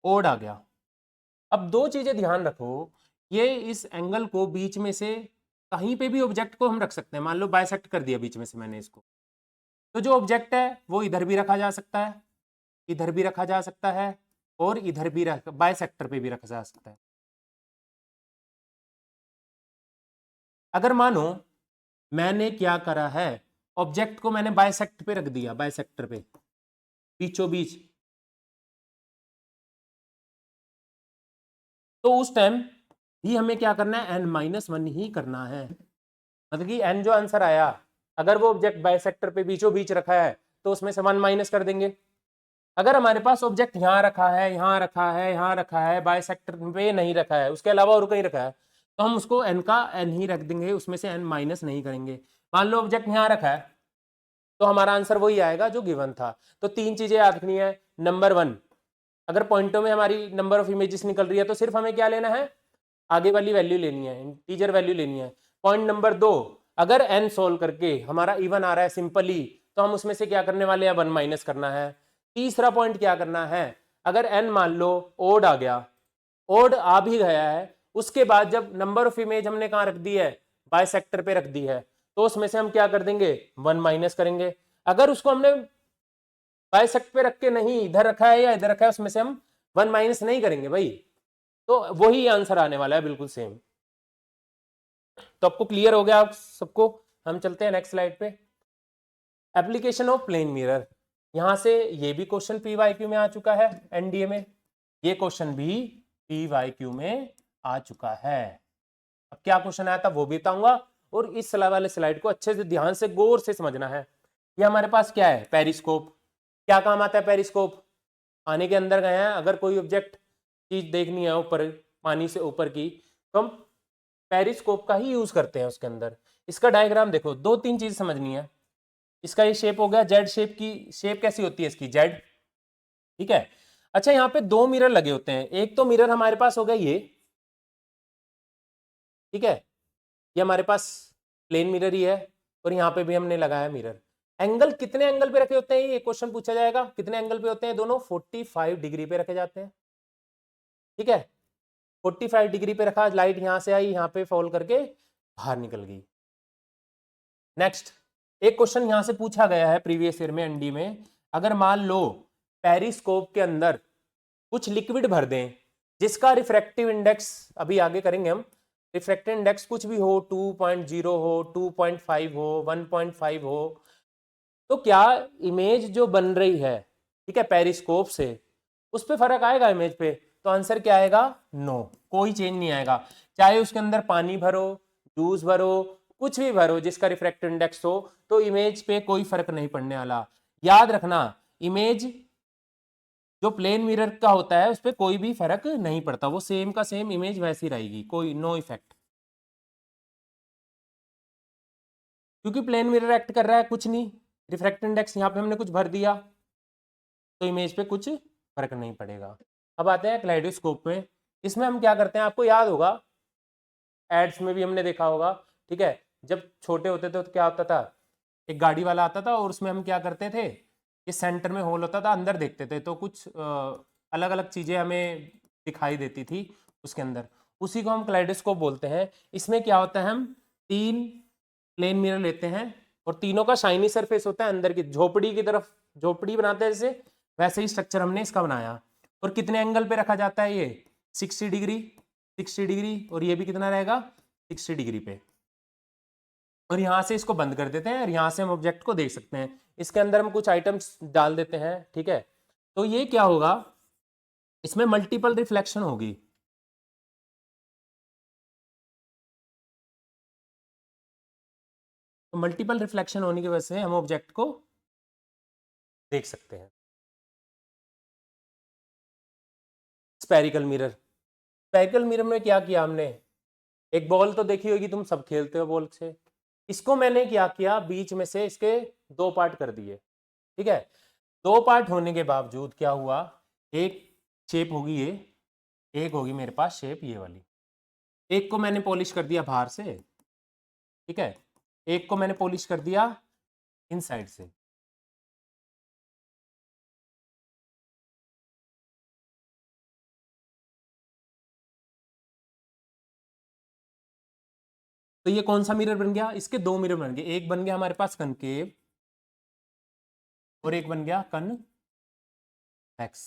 ओड आ गया। अब दो चीजें ध्यान रखो, ये इस एंगल को बीच में से कहीं पे भी ऑब्जेक्ट को हम रख सकते हैं। मान लो बाइसेक्ट कर दिया बीच में से मैंने इसको, तो जो ऑब्जेक्ट है वो इधर भी रखा जा सकता है, इधर भी रखा जा सकता है, और इधर भी बाइसेक्टर पे भी रखा जा सकता है। अगर मानो मैंने क्या करा है, ऑब्जेक्ट को मैंने बाइसेक्ट पे रख दिया, बाइसेक्टर पे बीचों बीच, तो उस टाइम भी हमें क्या करना है? n-1 ही करना है। मतलब कि n जो आंसर आया, अगर वो ऑब्जेक्ट बाइसेक्टर पे बीचों बीच रखा है, तो उसमें से 1 माइनस कर देंगे। अगर हमारे पास ऑब्जेक्ट यहाँ रखा है, यहाँ रखा है, यहाँ रखा है, बाइसेक्टर पे नहीं रखा है, उसके अलावा और कहीं रखा है, तो हम उसको n का n ही रख देंगे, उसमें से n माइनस नहीं करेंगे। मान लो ऑब्जेक्ट यहाँ रखा है तो हमारा आंसर वही आएगा जो गिवन था। तो 3 चीजें याद रखनी है। नंबर 1, अगर पॉइंटों में हमारी नंबर ऑफ इमेजेस निकल रही है तो सिर्फ हमें क्या लेना है, आगे वाली वैल्यू लेनी है, इंटीजर वैल्यू लेनी है। पॉइंट नंबर 2, अगर n सोल्व करके हमारा इवन आ रहा है सिंपली, तो हम उसमें से क्या करने वाले हैं, 1 माइनस करना है। तीसरा पॉइंट क्या करना है, अगर n मान लो ओड आ गया, ओड आ भी गया है, उसके बाद जब नंबर ऑफ इमेज हमने कहां रख दी है, बाइसेक्टर पे रख दी है, तो उसमें से हम क्या कर देंगे, 1 माइनस करेंगे। अगर उसको हमने बाइसेक्ट पे रख के नहीं इधर रखा है या इधर रखा है, उसमें से हम 1 माइनस नहीं करेंगे भाई, तो वही आंसर आने वाला है बिल्कुल सेम। तो आपको क्लियर हो गया आप सबको। हम चलते हैं नेक्स्ट स्लाइड पे। एप्लीकेशन ऑफ प्लेन मिरर, यहां से ये भी क्वेश्चन पीवाईक्यू में आ चुका है, एनडीए में ये क्वेश्चन भी पीवाईक्यू में आ चुका है। अब क्या क्वेश्चन आया था वो भी बताऊंगा, और इस वाले स्लाइड को अच्छे से ध्यान से गौर से समझना है। ये हमारे पास क्या है, पेरिस्कोप। क्या काम आता है पेरिस्कोप, पानी के अंदर गए हैं, अगर कोई ऑब्जेक्ट चीज देखनी है ऊपर, पानी से ऊपर की, तो हम पेरिस्कोप का ही यूज करते हैं उसके अंदर। इसका डायग्राम देखो, 2-3 चीज समझनी है। इसका ये शेप हो गया जेड शेप की, शेप कैसी होती है इसकी, जेड, ठीक है। अच्छा यहाँ पे 2 मिरर लगे होते हैं, एक तो मिरर हमारे पास हो गया ये, ठीक है, ये हमारे पास प्लेन मिरर ही है, और यहाँ पे भी हमने लगाया मिरर। एंगल कितने एंगल पे रखे होते हैं, ये क्वेश्चन पूछा जाएगा, कितने एंगल पे होते हैं, दोनों 45 डिग्री पे रखे जाते हैं, ठीक है। 45 डिग्री पे रखा, लाइट यहां से आई, यहाँ पे फॉल करके बाहर निकल गई। नेक्स्ट, एक क्वेश्चन यहां से पूछा गया है प्रीवियस ईयर में एनडी में, अगर मान लो पेरिस्कोप के अंदर कुछ लिक्विड भर दें जिसका रिफ्रैक्टिव इंडेक्स, अभी आगे करेंगे हम, रिफ्रैक्टिव इंडेक्स कुछ भी हो, 2.0 हो, 2.5 हो, 1.5 हो, तो क्या इमेज जो बन रही है, ठीक है, पेरिस्कोप से, उस पर फर्क आएगा इमेज पे? तो आंसर क्या आएगा, नो, कोई चेंज नहीं आएगा। चाहे उसके अंदर पानी भरो, जूस भरो, कुछ भी भरो जिसका रिफ्रैक्टिव इंडेक्स हो, तो इमेज पे कोई फर्क नहीं पड़ने वाला। याद रखना, इमेज जो प्लेन मिरर का होता है उस पर कोई भी फर्क नहीं पड़ता, वो सेम का सेम इमेज वैसी रहेगी, कोई नो इफेक्ट, क्योंकि प्लेन मिरर एक्ट कर रहा है कुछ नहीं, रिफ्रैक्टिव इंडेक्स यहाँ पे हमने कुछ भर दिया तो इमेज पे कुछ फर्क नहीं पड़ेगा। अब आते हैं क्लेडोस्कोप में। इसमें हम क्या करते हैं, आपको याद होगा, एड्स में भी हमने देखा होगा, ठीक है, जब छोटे होते थे तो क्या होता था, एक गाड़ी वाला आता था और उसमें हम क्या करते थे, ये सेंटर में होल होता था, अंदर देखते थे तो कुछ अलग अलग चीजें हमें दिखाई देती थी उसके अंदर, उसी को हम क्लेडोस्कोप बोलते हैं। इसमें क्या होता है, हम 3 प्लेन मिरर लेते हैं और तीनों का शाइनी सरफेस होता है अंदर की, झोपड़ी की तरफ, झोपड़ी बनाते हैं जैसे, वैसे ही स्ट्रक्चर हमने इसका बनाया। और कितने एंगल पे रखा जाता है ये, 60 डिग्री, 60 डिग्री, और ये भी कितना रहेगा, 60 डिग्री पे। और यहाँ से इसको बंद कर देते हैं और यहाँ से हम ऑब्जेक्ट को देख सकते हैं। इसके अंदर हम कुछ आइटम्स डाल देते हैं, ठीक है, तो ये क्या होगा, इसमें मल्टीपल रिफ्लेक्शन होगी। तो मल्टीपल रिफ्लेक्शन होने की वजह से हम ऑब्जेक्ट को देख सकते हैं। स्पेरिकल मिरर, स्पेरिकल मिरर में क्या किया हमने, एक बॉल तो देखी होगी, तुम सब खेलते हो बॉल से, इसको मैंने क्या किया, बीच में से इसके 2 पार्ट कर दिए, ठीक है। 2 पार्ट होने के बावजूद क्या हुआ, एक शेप होगी ये, एक होगी मेरे पास शेप ये वाली। एक को मैंने पॉलिश कर दिया बाहर से, ठीक है, एक को मैंने पॉलिश कर दिया इनसाइड से। तो ये कौन सा मिरर बन गया, इसके 2 मिरर बन गए, एक बन गया हमारे पास कनकेव और एक बन गया कन्वेक्स।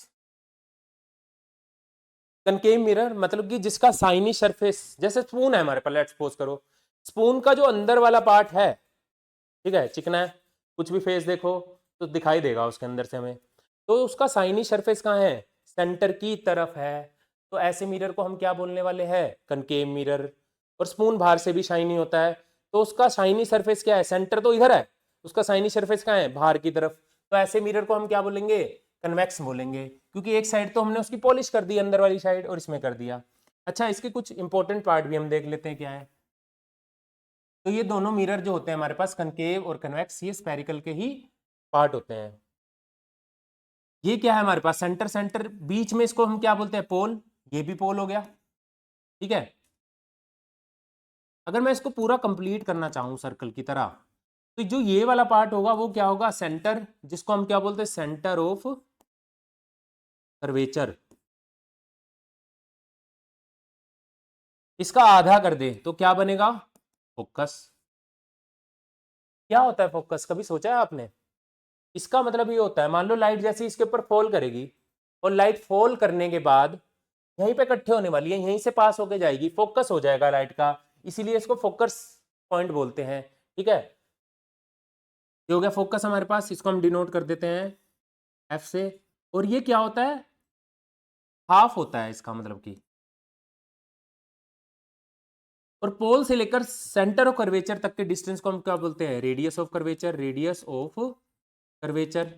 कनकेव मिरर मतलब कि जिसका साइनी सरफेस, जैसे स्पून है हमारे पास, लेट्स सपोज करो, स्पून का जो अंदर वाला पार्ट है, ठीक है, चिकना है, कुछ भी फेस देखो तो दिखाई देगा उसके अंदर से हमें, तो उसका साइनी सरफेस कहाँ है, सेंटर की तरफ है, तो ऐसे मिरर को हम क्या बोलने वाले हैं, कनकेव मिरर। और स्पून बाहर से भी शाइनी होता है, तो उसका शाइनी सरफेस क्या है, सेंटर तो इधर है, उसका शाइनी सरफेस कहाँ है, बाहर की तरफ, तो ऐसे मिरर को हम क्या बोलेंगे, कन्वेक्स बोलेंगे, क्योंकि एक साइड तो हमने उसकी पॉलिश कर दी अंदर वाली साइड और इसमें कर दिया। अच्छा, इसके कुछ इंपॉर्टेंट पार्ट भी हम देख लेते हैं क्या है। तो ये दोनों मिरर जो होते हैं हमारे पास, कनकेव और कन्वेक्स, ये स्फेरिकल के ही पार्ट होते हैं। ये क्या है हमारे पास, सेंटर, सेंटर बीच में, इसको हम क्या बोलते हैं, पोल। ये भी पोल हो गया, ठीक है। अगर मैं इसको पूरा कंप्लीट करना चाहूं सर्कल की तरह, तो जो ये वाला पार्ट होगा वो क्या होगा, सेंटर, जिसको हम क्या बोलते हैं, सेंटर ऑफ कर्वेचर। इसका आधा कर दे तो क्या बनेगा, फोकस। क्या होता है फोकस, कभी सोचा है आपने? इसका मतलब ये होता है, मान लो लाइट जैसे इसके ऊपर फॉल करेगी, और लाइट फॉल करने के बाद यहीं पे इकट्ठे होने वाली है, यहीं से पास होके जाएगी, फोकस हो जाएगा लाइट का, इसीलिए इसको फोकस पॉइंट बोलते हैं, ठीक है। ये हो गया फोकस हमारे पास, इसको हम डिनोट कर देते हैं एफ से। और ये क्या होता है, हाफ होता है इसका मतलब कि। और पोल से लेकर सेंटर ऑफ कर्वेचर तक के डिस्टेंस को हम क्या बोलते हैं, radius of curvature, radius of curvature.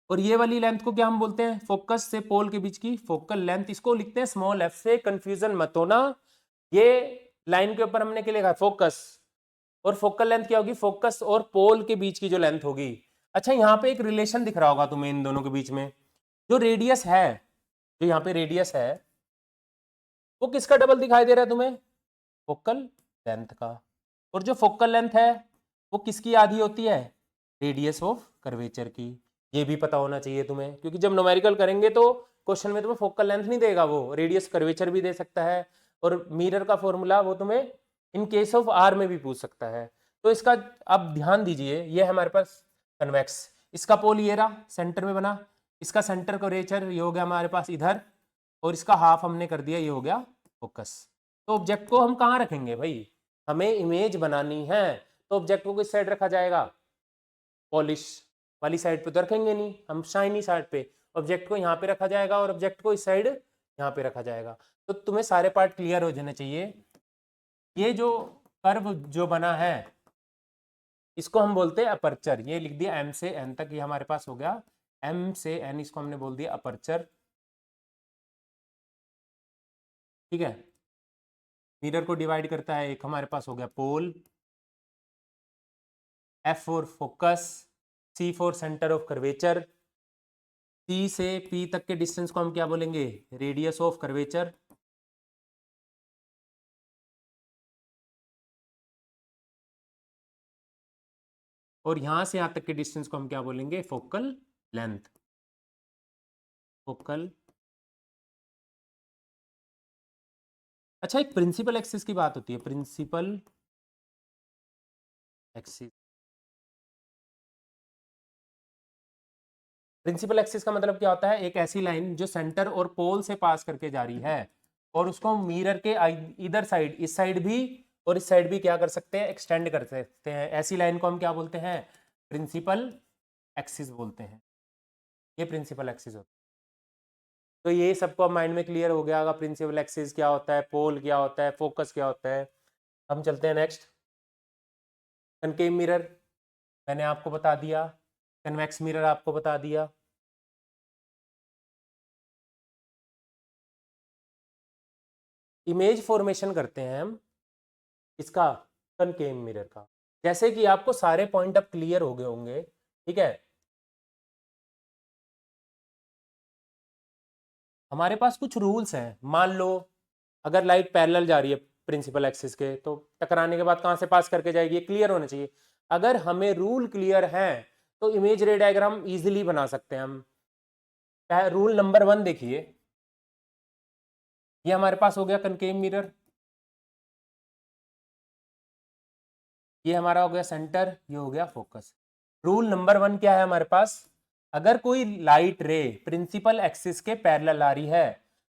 और ये वाली लेंथ को क्या हम बोलते हैं, फोकस से पोल के बीच की फोकल लेंथ, इसको लिखते हैं स्मॉल एफ से, कंफ्यूजन मत होना। ये लाइन के ऊपर हमने क्या लिखा, फोकस, और फोकल लेंथ क्या होगी, फोकस और पोल के बीच की जो लेंथ होगी। अच्छा, यहाँ पे एक रिलेशन दिख रहा होगा तुम्हें इन दोनों के बीच में, जो रेडियस है, जो यहाँ पे रेडियस है, वो किसका डबल दिखाई दे रहा है तुम्हें, फोकल लेंथ का। और जो फोकल लेंथ है वो किसकी आधी होती है, रेडियस ऑफ कर्वेचर की। ये भी पता होना चाहिए तुम्हें, क्योंकि जब न्यूमेरिकल करेंगे तो क्वेश्चन में तुम्हें फोकल लेंथ नहीं देगा, वो रेडियस कर्वेचर भी दे सकता है। और मिरर का फॉर्मूला वो तुम्हें इन केस ऑफ आर में भी पूछ सकता है। तो इसका अब ध्यान दीजिए, ये है हमारे पास कन्वेक्स, इसका पोल ये रहा सेंटर में बना, इसका सेंटर कर्वेचर ये हो गया हमारे पास इधर, और इसका हाफ हमने कर दिया, ये हो गया फोकस। तो ऑब्जेक्ट को हम कहाँ रखेंगे भाई, हमें इमेज बनानी है, तो ऑब्जेक्ट को किस साइड रखा जाएगा, पॉलिश वाली साइड पे तो रखेंगे नहीं हम, शाइनी साइड पे। ऑब्जेक्ट को यहाँ पे रखा जाएगा और ऑब्जेक्ट को इस साइड यहाँ पे रखा जाएगा। तो तुम्हें सारे पार्ट क्लियर हो जाने चाहिए। ये जो कर्व जो बना है इसको हम बोलते हैं अपर्चर, ये लिख दिया एम से एन तक, ये हमारे पास हो गया एम से एन, इसको हमने बोल दिया अपर्चर, ठीक है। मिरर को डिवाइड करता है, एक हमारे पास हो गया pole, F for focus, C for centre of curvature, C से पी तक के डिस्टेंस को हम क्या बोलेंगे, रेडियस ऑफ कर्वेचर। और यहां से यहां तक के डिस्टेंस को हम क्या बोलेंगे, फोकल लेंथ, फोकल। अच्छा, एक प्रिंसिपल एक्सिस की बात होती है, प्रिंसिपल एक्सिस। प्रिंसिपल एक्सिस का मतलब क्या होता है, एक ऐसी लाइन जो सेंटर और पोल से पास करके जा रही है, और उसको मिरर के इधर साइड, इस साइड भी और इस साइड भी क्या कर सकते हैं, एक्सटेंड कर सकते हैं। ऐसी लाइन को हम क्या बोलते हैं, प्रिंसिपल एक्सिस बोलते हैं। ये प्रिंसिपल एक्सिस होता है। तो ये सबको माइंड में क्लियर हो गया होगा, प्रिंसिपल एक्सिस क्या होता है, पोल क्या होता है, फोकस क्या होता है। हम चलते हैं नेक्स्ट, कनकेव मिरर मैंने आपको बता दिया, कन्वेक्स मिरर आपको बता दिया। इमेज फॉर्मेशन करते हैं हम इसका, कनकेव मिरर का। जैसे कि आपको सारे पॉइंट अब क्लियर हो गए होंगे, ठीक है। हमारे पास कुछ रूल्स हैं, मान लो अगर लाइट पैरेलल जा रही है प्रिंसिपल एक्सिस के, तो टकराने के बाद कहां से पास करके जाएगी, ये क्लियर होना चाहिए। अगर हमें रूल क्लियर है तो इमेज रे डायग्राम इजीली बना सकते हैं हम। रूल नंबर 1 देखिए, ये हमारे पास हो गया कनकेव मिरर, ये हमारा हो गया सेंटर, ये हो गया फोकस। रूल नंबर 1 क्या है हमारे पास, अगर कोई लाइट रे प्रिंसिपल एक्सिस के पैरेलल आ रही है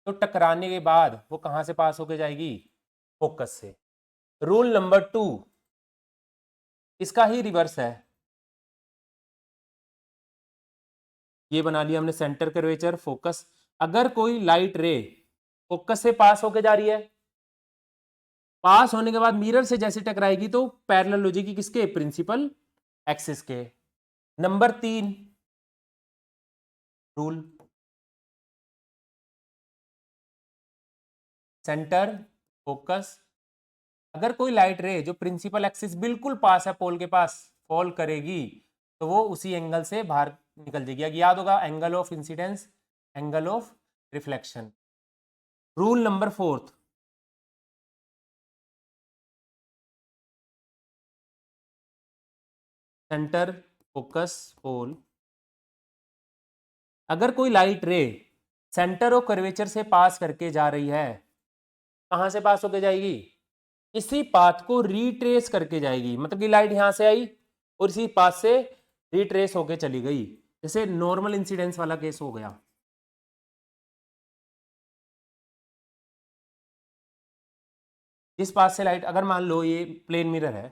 तो टकराने के बाद वो कहां से पास होके जाएगी, फोकस से। रूल नंबर 2 इसका ही रिवर्स है, ये बना लिया हमने सेंटर कर्वेचर, फोकस। अगर कोई लाइट रे फोकस से पास होके जा रही है, पास होने के बाद मिरर से जैसे टकराएगी तो पैरेलल हो जाएगी किसके, प्रिंसिपल एक्सिस के। Number 3 rule, centre, focus. अगर कोई लाइट रे जो प्रिंसिपल एक्सिस बिल्कुल पास है पोल के पास फॉल करेगी तो वो उसी एंगल से बाहर निकल जाएगी। याद होगा angle of incidence, angle of reflection. Rule number 4, centre, focus, pole. अगर कोई लाइट रे सेंटर ऑफ कर्वेचर से पास करके जा रही है, कहां से पास होके जाएगी? इसी पाथ को रिट्रेस करके जाएगी। मतलब कि लाइट यहां से आई और इसी पाथ से रिट्रेस होके चली गई, जैसे नॉर्मल इंसिडेंस वाला केस हो गया। इस पाथ से लाइट, अगर मान लो ये प्लेन मिरर है,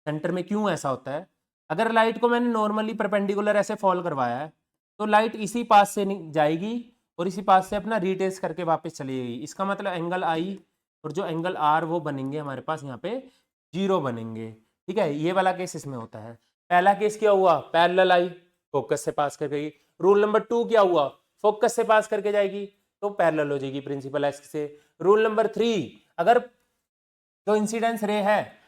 सेंटर में क्यों ऐसा होता है? अगर लाइट को मैंने नॉर्मली परपेंडिकुलर ऐसे फॉल करवाया है तो लाइट इसी पास से जाएगी और इसी पास से अपना रिट्रेस करके वापस चली जाएगी। इसका मतलब एंगल आई और जो एंगल आर वो बनेंगे हमारे पास यहाँ पे 0 बनेंगे। ठीक है, ये वाला केस इसमें होता है। पहला केस क्या हुआ? पैरेलल आई, फोकस से पास कर गई। रूल नंबर 2 क्या हुआ? फोकस से पास करके जाएगी तो पैरेलल हो जाएगी प्रिंसिपल एक्सिस से। रूल नंबर 3, अगर जो इंसिडेंस रे है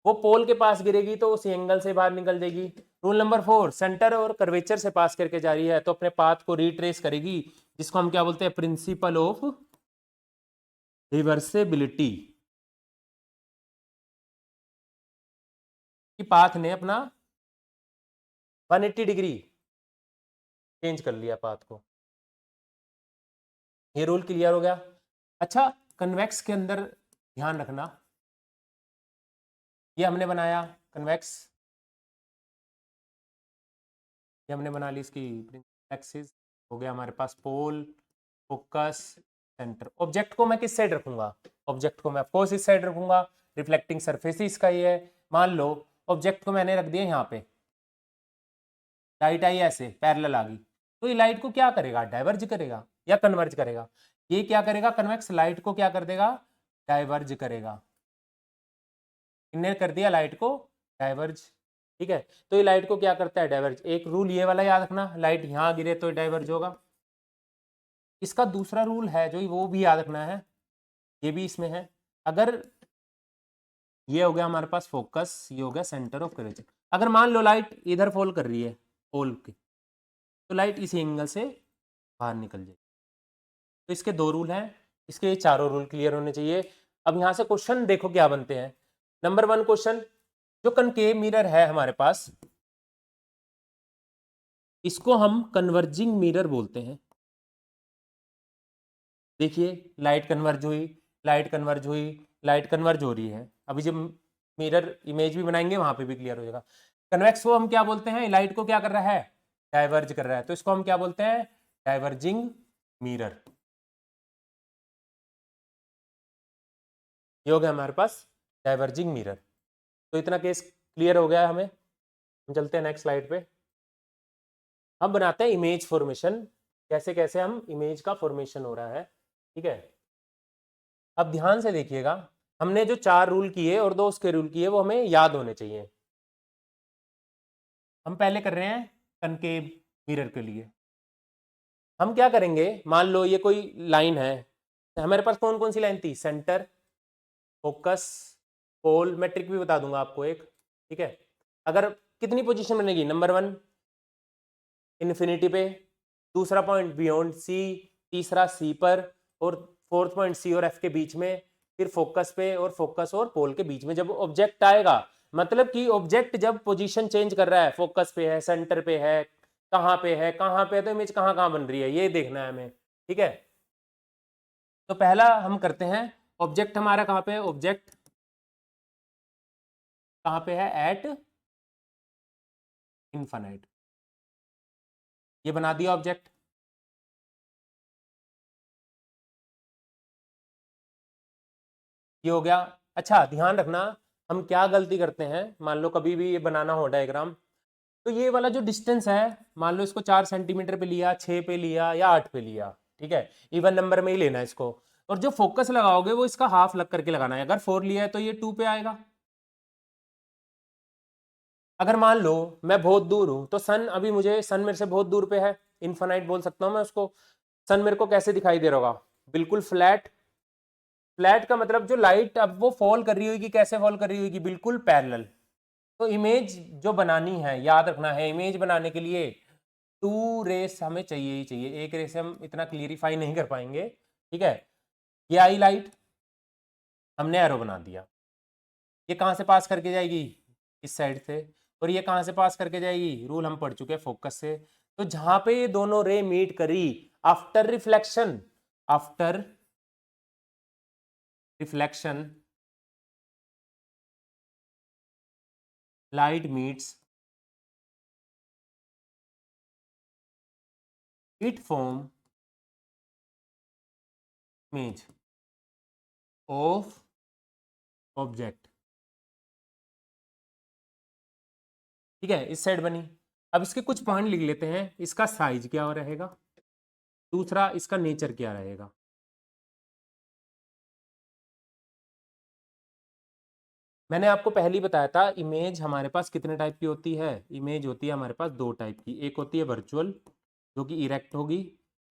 वो पोल के पास गिरेगी तो उस एंगल से बाहर निकल जाएगी। रूल नंबर 4, सेंटर और कर्वेचर से पास करके जा रही है तो अपने पाथ को रिट्रेस करेगी, जिसको हम क्या बोलते हैं? Principle of reversibility. कि पाथ ने अपना 180 डिग्री चेंज कर लिया पाथ को। ये रूल क्लियर हो गया। अच्छा, कन्वेक्स के अंदर ध्यान रखना, ये हमने बनाया कन्वेक्स, ये हमने बना ली इसकी एक्सिस, हो गया हमारे पास पोल, फोकस, सेंटर। ऑब्जेक्ट को मैं किस साइड रखूंगा? ऑब्जेक्ट को मैं ऑफ कोर्स इस साइड रखूंगा, रिफ्लेक्टिंग सरफेस इसका ही है। मान लो ऑब्जेक्ट को मैंने रख दिया यहाँ पे, लाइट आई ऐसे पैरेलल आ गई, तो ये लाइट को क्या करेगा? डाइवर्ज करेगा या कन्वर्ज करेगा? ये क्या करेगा? कन्वेक्स लाइट को क्या कर देगा? डाइवर्ज करेगा। इनने कर दिया लाइट को डाइवर्ज। ठीक है, तो ये लाइट को क्या करता है? डाइवर्ज। एक रूल ये वाला याद रखना, लाइट यहां गिरे तो डाइवर्ज होगा। इसका दूसरा रूल है जो वो भी याद रखना है, ये भी इसमें है। अगर ये हो गया हमारे पास फोकस, ये हो गया सेंटर ऑफ कर्वेचर। अगर मान लो लाइट इधर फॉल कर रही है पोल के, तो लाइट इसी एंगल से बाहर निकल जाएगी। तो इसके 2 रूल हैं, इसके ये चारों रूल क्लियर होने चाहिए। अब यहां से क्वेश्चन देखो क्या बनते हैं। नंबर 1 क्वेश्चन, जो कनकेव मिरर है हमारे पास, इसको हम कन्वर्जिंग मिरर बोलते हैं। देखिए लाइट कन्वर्ज हुई, लाइट कन्वर्ज हुई, लाइट कन्वर्ज हो रही है। अभी जब मिरर इमेज भी बनाएंगे वहां पे भी क्लियर हो जाएगा। कन्वेक्स को हम क्या बोलते हैं? लाइट को क्या कर रहा है? डाइवर्ज कर रहा है, तो इसको हम क्या बोलते हैं? Diverging mirror. ये हो गया हमारे पास डाइवर्जिंग मिरर। तो इतना केस क्लियर हो गया हमें। हम चलते हैं नेक्स्ट स्लाइड पे। हम बनाते हैं इमेज फॉर्मेशन, कैसे कैसे हम इमेज का फॉर्मेशन हो रहा है। ठीक है, अब ध्यान से देखिएगा, हमने जो 4 रूल किए और 2 उसके रूल किए वो हमें याद होने चाहिए। हम पहले कर रहे हैं कनकेव मिरर के लिए। हम क्या करेंगे? मान लो ये कोई लाइन है, हमारे पास कौन कौन सी लाइन थी? सेंटर, फोकस, पोल। मैं ट्रिक भी बता दूंगा आपको एक। ठीक है, अगर कितनी पोजीशन बनेगी? नंबर 1 इन्फिनिटी पे, दूसरा पॉइंट बियॉन्ड सी, तीसरा सी पर, और फोर्थ पॉइंट सी और एफ के बीच में, फिर फोकस पे और फोकस और पोल के बीच में। जब ऑब्जेक्ट आएगा, मतलब कि ऑब्जेक्ट जब पोजीशन चेंज कर रहा है, फोकस पे है, सेंटर पे है, कहाँ पे है, कहाँ पे है, तो इमेज कहाँ कहाँ बन रही है ये देखना है हमें। ठीक है, तो पहला हम करते हैं, ऑब्जेक्ट हमारा कहाँ पे है? ऑब्जेक्ट कहाँ पे है? Eight infinite. ये बना दिया ऑब्जेक्ट। ये हो गया। अच्छा ध्यान रखना, हम क्या गलती करते हैं, मान लो कभी भी ये बनाना हो डायग्राम, तो ये वाला जो डिस्टेंस है, मान लो इसको 4 सेंटीमीटर पे लिया, 6 पे लिया या 8 पे लिया, ठीक है, इवन नंबर में ही लेना है इसको। और जो फोकस लगाओगे वो इसका हाफ लग करके लगाना है। अगर 4 लिया है तो ये 2 पे आएगा। अगर मान लो मैं बहुत दूर हूं, तो सन, अभी मुझे सन मेरे से बहुत दूर पे है, इनफाइनाइट बोल सकता हूं मैं उसको। सन मेरे को कैसे दिखाई दे रहा होगा? बिल्कुल फ्लैट। फ्लैट का मतलब जो लाइट अब वो फॉल कर रही होगी, कैसे फॉल कर रही होगी, बिल्कुल पैरेलल। तो इमेज जो बनानी है, याद रखना है, इमेज बनाने के लिए 2 रेस हमें चाहिए ही चाहिए। एक रे से हम इतना क्लियरिफाई नहीं कर पाएंगे, ठीक है। ये आई लाइट, हमने एरो बना दिया। ये कहाँ से पास करके जाएगी, इस साइड से। और ये कहाँ से पास करके जाएगी, रूल हम पढ़ चुके हैं फोकस से। तो जहां पे ये दोनों रे मीट करी, after reflection, after reflection light meets, it form image of object। ठीक है, इस साइड बनी। अब इसके कुछ पॉइंट लिख लेते हैं। इसका साइज क्या रहेगा, दूसरा इसका नेचर क्या रहेगा। मैंने आपको पहले ही बताया था, इमेज हमारे पास कितने टाइप की होती है। इमेज होती है हमारे पास 2 टाइप की, एक होती है वर्चुअल जो कि इरेक्ट होगी,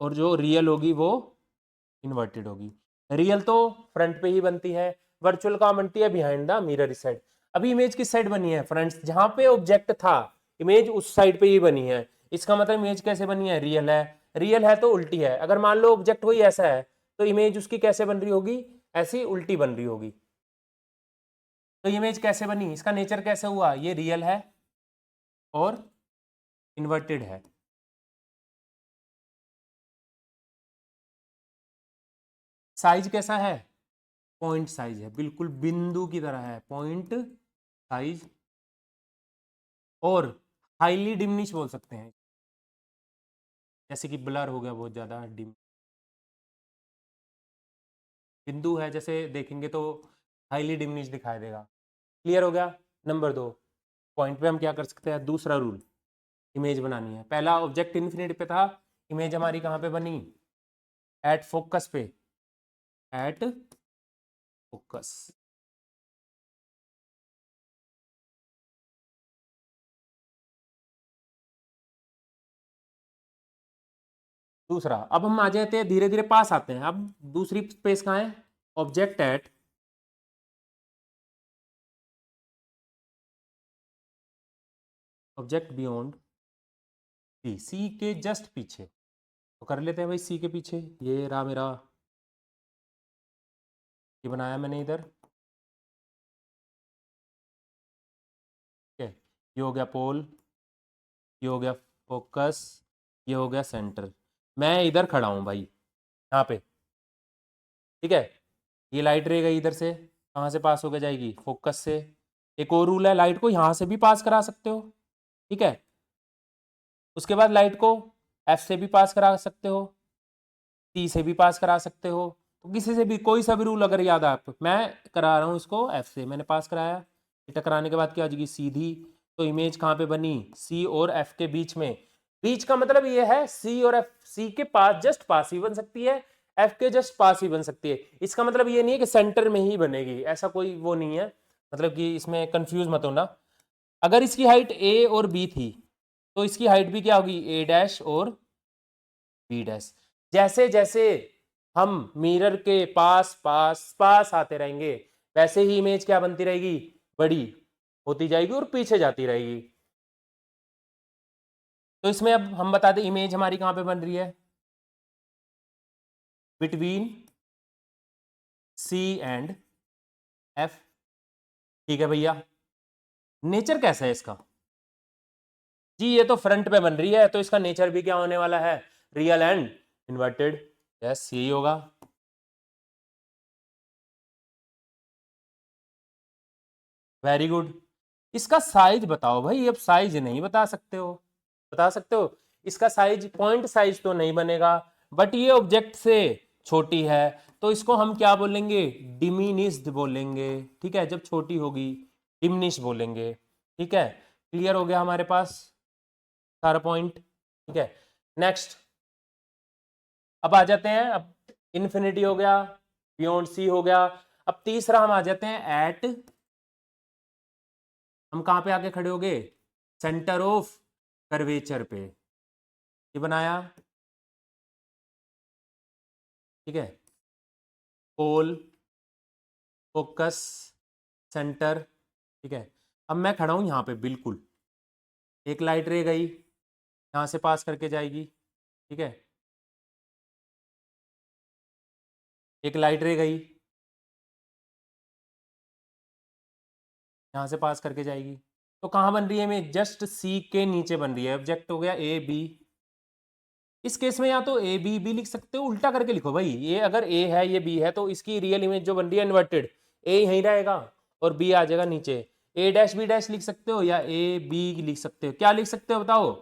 और जो रियल होगी वो इन्वर्टेड होगी। रियल तो फ्रंट पे ही बनती है, वर्चुअल कहाँ बनती है, बिहाइंड द मिरर इस साइड। अभी इमेज किस साइड बनी है, फ्रंट, जहां पे ऑब्जेक्ट था इमेज उस साइड पे ही बनी है। इसका मतलब इमेज कैसे बनी है, रियल है। रियल है तो उल्टी है। अगर मान लो ऑब्जेक्ट कोई ऐसा है तो इमेज उसकी कैसे बन रही होगी, ऐसी उल्टी बन रही होगी। तो इमेज कैसे बनी, इसका नेचर कैसे हुआ, ये रियल है और इन्वर्टेड है। साइज कैसा है, पॉइंट साइज है, बिल्कुल बिंदु की तरह है, पॉइंट साइज। और हाईली डिमिनिश बोल सकते हैं, जैसे कि ब्लर हो गया बहुत ज्यादा, डिम बिंदु है जैसे देखेंगे तो हाईली डिमिनिश दिखाई देगा। क्लियर हो गया। नंबर 2 पॉइंट पे हम क्या कर सकते हैं, दूसरा रूल, इमेज बनानी है। पहला ऑब्जेक्ट इन्फिनिटी पे था, इमेज हमारी कहाँ पे बनी, एट फोकस पे, एट फोकस। दूसरा, अब हम आ जाते हैं धीरे धीरे पास आते हैं। अब दूसरी स्पेस कहाँ है, object at object beyond C, C के जस्ट पीछे। तो कर लेते हैं भाई, सी के पीछे ये रहा मेरा, ये बनाया मैंने इधर, ठीक है। ये हो गया पोल, ये हो गया फोकस, ये हो गया सेंटर। मैं इधर खड़ा हूँ भाई, यहाँ पे, ठीक है। ये लाइट रे गई इधर से, कहाँ से पास होकर जाएगी, फोकस से। एक और रूल है, लाइट को यहाँ से भी पास करा सकते हो, ठीक है। उसके बाद लाइट को एफ से भी पास करा सकते हो, टी से भी पास करा सकते हो। तो किसी से भी, कोई सा भी रूल अगर याद है आप, मैं करा रहा हूँ इसको एफ से, मैंने पास कराया। टकराने के बाद क्या हो जाएगी, सीधी। तो इमेज कहाँ पे बनी, सी और एफ के बीच में। बीच का मतलब ये है, सी और एफ, सी के पास जस्ट पास ही बन सकती है, एफ के जस्ट पास ही बन सकती है। इसका मतलब ये नहीं है कि सेंटर में ही बनेगी, ऐसा कोई वो नहीं है, मतलब कि इसमें कंफ्यूज मत होना। अगर इसकी हाइट ए और बी थी तो इसकी हाइट भी क्या होगी, ए डैश और बी डैश। जैसे जैसे हम मिरर के पास पास पास आते रहेंगे, वैसे ही इमेज क्या बनती रहेगी, बड़ी होती जाएगी और पीछे जाती रहेगी। तो इसमें अब हम बता दें इमेज हमारी कहां पे बन रही है, बिटवीन सी एंड एफ, ठीक है भैया। नेचर कैसा है इसका, जी ये तो फ्रंट पे बन रही है, तो इसका नेचर भी क्या होने वाला है, रियल एंड इन्वर्टेड। यस, यही होगा। Very good. इसका साइज बताओ भाई, अब साइज नहीं बता सकते हो, बता सकते हो इसका साइज, पॉइंट साइज तो नहीं बनेगा, बट ये ऑब्जेक्ट से छोटी है, तो इसको हम क्या बोलेंगे, डिमिनिश्ड बोलेंगे, ठीक है। जब छोटी होगी डिमिनिश बोलेंगे, ठीक है। क्लियर हो गया हमारे पास सारा पॉइंट, ठीक है। नेक्स्ट, अब आ जाते हैं, अब इन्फिनिटी हो गया, बियॉन्ड सी हो गया। अब तीसरा हम आ जाते हैं एट, हम कहां पे आके खड़े हो गए, सेंटर ऑफ कर्वेचर पे, ये बनाया, ठीक है। पोल, फोकस, सेंटर, ठीक है। अब मैं खड़ा हूं यहाँ पे, बिल्कुल एक लाइट रे गई, यहाँ से पास करके जाएगी, ठीक है। एक लाइट रे गई, यहाँ से पास करके जाएगी, तो कहाँ बन रही है इमेज? जस्ट सी के नीचे बन रही है। ऑब्जेक्ट हो गया ए बी। इस केस में या तो ए बी बी लिख सकते हो, उल्टा करके लिखो भाई। ये अगर ए है, ये बी है, तो इसकी रियल इमेज जो बन रही है इन्वर्टेड, ए यहीं रहेगा और बी आ जाएगा नीचे। ए डैश बी डैश लिख सकते हो या ए बी लिख सकते हो। क्या लिख सकते हो बताओ?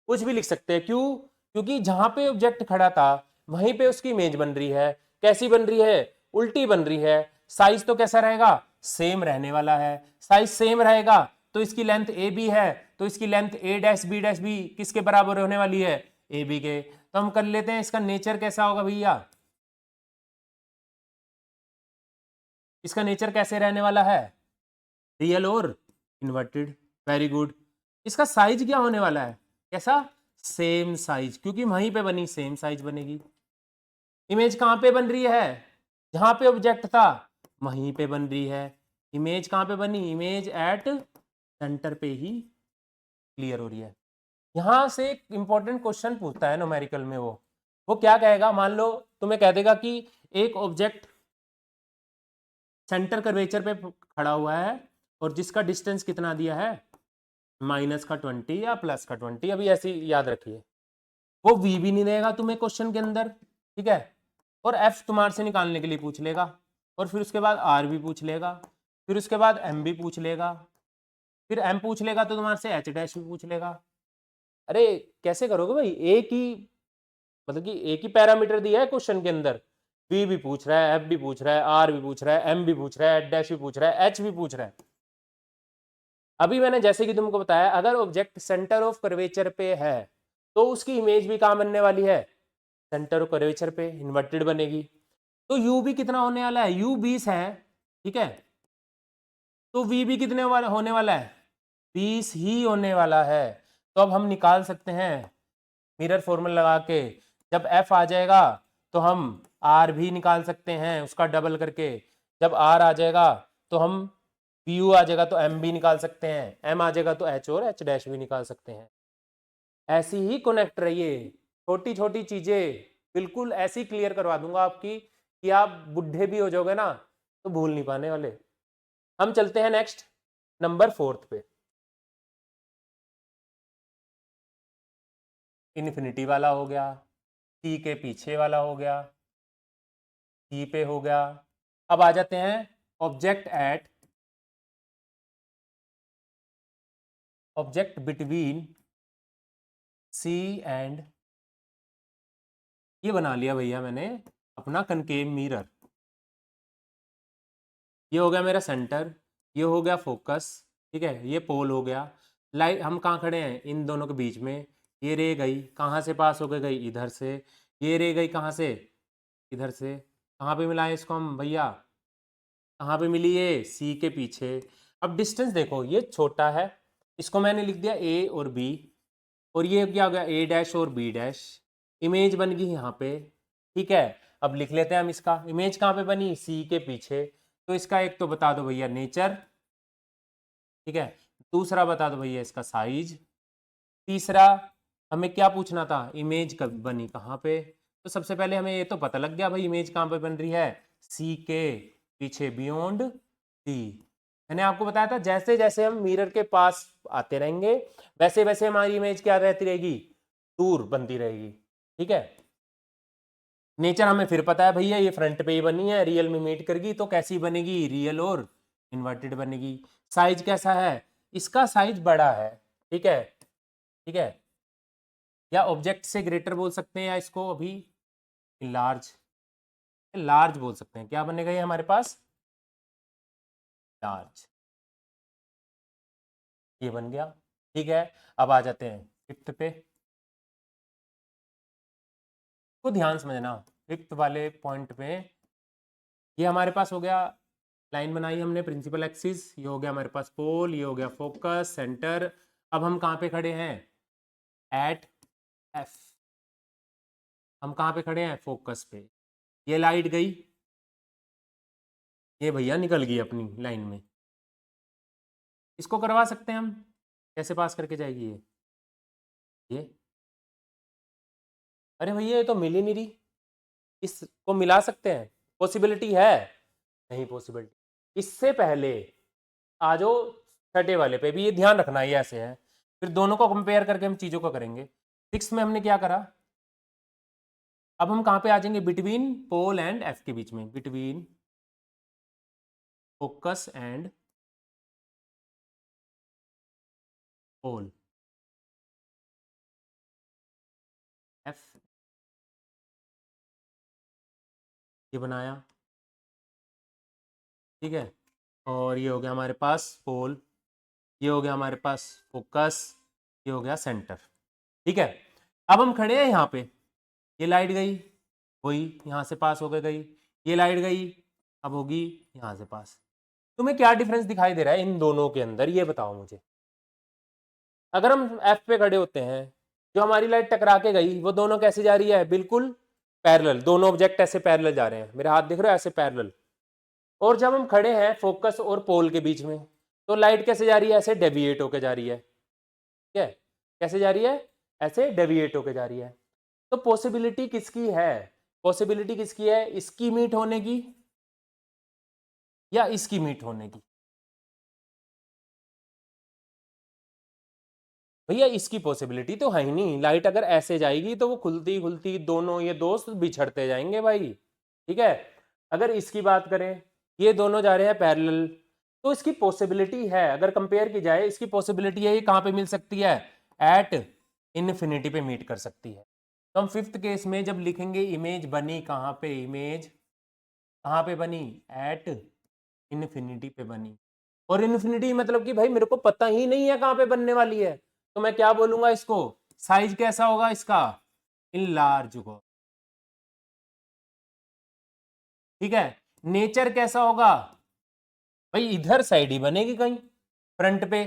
कुछ भी लिख सकते हैं। क्यों? क्योंकि जहां पे ऑब्जेक्ट खड़ा था वहीं पे उसकी इमेज बन रही है। कैसी बन रही है? उल्टी बन रही है। साइज तो कैसा रहेगा? सेम रहने वाला है। साइज सेम रहेगा तो इसकी लेंथ ए बी है, तो इसकी लेंथ ए डैश बी किसके बराबर होने वाली है? ए बी के। तो हम कर लेते हैं, इसका नेचर कैसा होगा भैया? इसका नेचर कैसे रहने वाला है? रियल और इन्वर्टेड। Very good. इसका साइज क्या होने वाला है? कैसा? सेम साइज, क्योंकि वहीं पे बनी, सेम साइज बनेगी। इमेज कहां पे बन रही है? जहां पे ऑब्जेक्ट था वहीं पे बन रही है। इमेज कहां पे बनी? इमेज एट सेंटर पे ही क्लियर हो रही है। यहां से एक इंपॉर्टेंट क्वेश्चन पूछता है न्यूमेरिकल में। वो क्या कहेगा? मान लो तुम्हें कह देगा कि एक ऑब्जेक्ट सेंटर कर्वेचर पे खड़ा हुआ है और जिसका डिस्टेंस कितना दिया है? माइनस का 20 या प्लस का 20, अभी ऐसी याद रखिए। वो वी भी नहीं देगा तुम्हें क्वेश्चन के अंदर, ठीक है। और एफ तुम्हारे से निकालने के लिए पूछ लेगा, और फिर उसके बाद आर भी पूछ लेगा, फिर उसके बाद एम भी पूछ लेगा, फिर एम पूछ लेगा तो तुम्हारे से एच डैश भी पूछ लेगा। अरे कैसे करोगे भाई? एक ही, मतलब कि एक ही पैरामीटर दिया है क्वेश्चन के अंदर। बी भी पूछ रहा है, एफ भी पूछ रहा है, आर भी पूछ रहा है, एम भी पूछ रहा है, एच डैश भी पूछ रहा है, एच भी पूछ रहा है। अभी मैंने जैसे कि तुमको बताया, अगर ऑब्जेक्ट सेंटर ऑफ कर्वेचर पे है तो उसकी इमेज भी कहां बनने वाली है? सेंटर ऑफ कर्वेचर पे, इन्वर्टेड बनेगी। तो u भी कितना होने वाला है? u 20 है, ठीक है। तो v भी कितने होने वाला है? 20 ही होने वाला है। तो अब हम निकाल सकते हैं मिरर फॉर्मूला लगा के। जब f आ जाएगा तो हम r भी निकाल सकते हैं उसका डबल करके। जब r आ जाएगा तो हम pu आ जाएगा तो m भी निकाल सकते हैं, m आ जाएगा तो h और h डैश भी निकाल सकते हैं। ऐसी ही कनेक्ट रहिए, छोटी छोटी चीजें बिल्कुल ऐसी क्लियर करवा दूंगा आपकी कि आप बुढ़े भी हो जाओगे ना तो भूल नहीं पाने वाले। हम चलते हैं नेक्स्ट, नंबर 4 पे। इन्फिनिटी वाला हो गया, सी के पीछे वाला हो गया, सी पे हो गया। अब आ जाते हैं ऑब्जेक्ट बिटवीन सी एंड, ये बना लिया भैया मैंने अपना कनकेव मिरर। ये हो गया मेरा सेंटर, ये हो गया फोकस, ठीक है। ये पोल हो गया। लाइट हम कहाँ खड़े हैं? इन दोनों के बीच में। ये रे गई कहाँ से पास होकर गई? इधर से। ये रे गई कहाँ से? इधर से। कहाँ पे मिला है इसको हम भैया? कहाँ पे मिली? ये सी के पीछे। अब डिस्टेंस देखो, ये छोटा है, इसको मैंने लिख दिया ए और बी, और ये क्या हो गया? ए डैश और बी डैश। इमेज बन गई यहाँ पे, ठीक है। अब लिख लेते हैं हम इसका। इमेज कहाँ पे बनी? सी के पीछे। तो इसका एक तो बता दो भैया नेचर, ठीक है। दूसरा बता दो भैया इसका साइज। तीसरा हमें क्या पूछना था? इमेज कब बनी कहाँ पे? तो सबसे पहले हमें ये तो पता लग गया भाई इमेज कहाँ पे बन रही है, सी के पीछे, बियॉन्ड सी। मैंने आपको बताया था जैसे जैसे हम मिरर के पास आते रहेंगे वैसे वैसे हमारी इमेज क्या रहती रहेगी? दूर बनती रहेगी, ठीक है। नेचर हमें फिर पता है भैया, ये फ्रंट पे ही बनी है, रियल में मीट करेगी तो कैसी बनेगी? रियल और इन्वर्टेड बनेगी। साइज कैसा है? इसका साइज बड़ा है, ठीक है, ठीक है। या ऑब्जेक्ट से ग्रेटर बोल सकते हैं, या इसको अभी लार्ज, लार्ज बोल सकते हैं। क्या बनेगा ये हमारे पास? लार्ज। ये बन गया, ठीक है। अब आ जाते हैं फिफ्थ पे। तो ध्यान समझना फिफ्थ वाले पॉइंट पे। ये हमारे पास हो गया, लाइन बनाई हमने प्रिंसिपल एक्सिस, ये हो गया हमारे पास पोल, ये हो गया फोकस सेंटर। अब हम कहाँ पे खड़े हैं? At F. हम कहाँ पे खड़े हैं? फोकस पे। ये लाइट गई, ये भैया निकल गई अपनी लाइन में, इसको करवा सकते हैं हम, कैसे पास करके जाएगी ये अरे भैया ये तो मिल ही नहीं रही, इसको मिला सकते हैं, पॉसिबिलिटी है, नहीं पॉसिबिलिटी। इससे पहले आ जाओ छठे वाले पे भी, ये ध्यान रखना ये ऐसे है, फिर दोनों को कंपेयर करके हम चीजों को करेंगे। सिक्स में हमने क्या करा, अब हम कहां पे आ जाएंगे, बिटवीन पोल एंड एफ के बीच में, between focus and pole F, ये बनाया, ठीक है। और ये हो गया हमारे पास पोल, ये हो गया हमारे पास फोकस, ये हो गया सेंटर, ठीक है। अब हम खड़े हैं यहाँ पे, ये लाइट गई, वही यहाँ से पास होकर गई, ये लाइट गई, अब होगी यहाँ से पास। तुम्हें क्या डिफरेंस दिखाई दे रहा है इन दोनों के अंदर, ये बताओ मुझे। अगर हम एफ पे खड़े होते हैं, जो हमारी लाइट टकरा के गई वो दोनों कैसे जा रही है, बिल्कुल पैरेलल, दोनों ऑब्जेक्ट ऐसे पैरेलल जा रहे हैं, मेरे हाथ दिख रहे हैं ऐसे पैरेलल। और जब हम खड़े हैं फोकस और पोल के बीच में, तो लाइट कैसे जा रही है, ऐसे डेविएट होके जा रही है, ठीक है, कैसे जा रही है, ऐसे डेविएट होके जा रही है। तो पॉसिबिलिटी किसकी है, पॉसिबिलिटी किसकी है, इसकी मीट होने की या इसकी मीट होने की, भैया इसकी पॉसिबिलिटी तो है ही नहीं, लाइट अगर ऐसे जाएगी तो वो खुलती खुलती दोनों ये दोस्त बिछड़ते जाएंगे भाई, ठीक है। अगर इसकी बात करें, ये दोनों जा रहे हैं पैरेलल, तो इसकी पॉसिबिलिटी है, अगर कंपेयर की जाए इसकी पॉसिबिलिटी है, ये कहां पे मिल सकती है, एट इन्फिनिटी पे मीट कर सकती है। तो हम फिफ्थ केस में जब लिखेंगे इमेज बनी कहां पे, इमेज कहां पे बनी, एट इन्फिनिटी पे बनी। और इन्फिनिटी मतलब कि भाई मेरे को पता ही नहीं है कहां पे बनने वाली है, तो मैं क्या बोलूंगा इसको, साइज कैसा होगा इसका, इन लार्ज होगा, ठीक है। नेचर कैसा होगा, भाई इधर साइड ही बनेगी कहीं फ्रंट पे,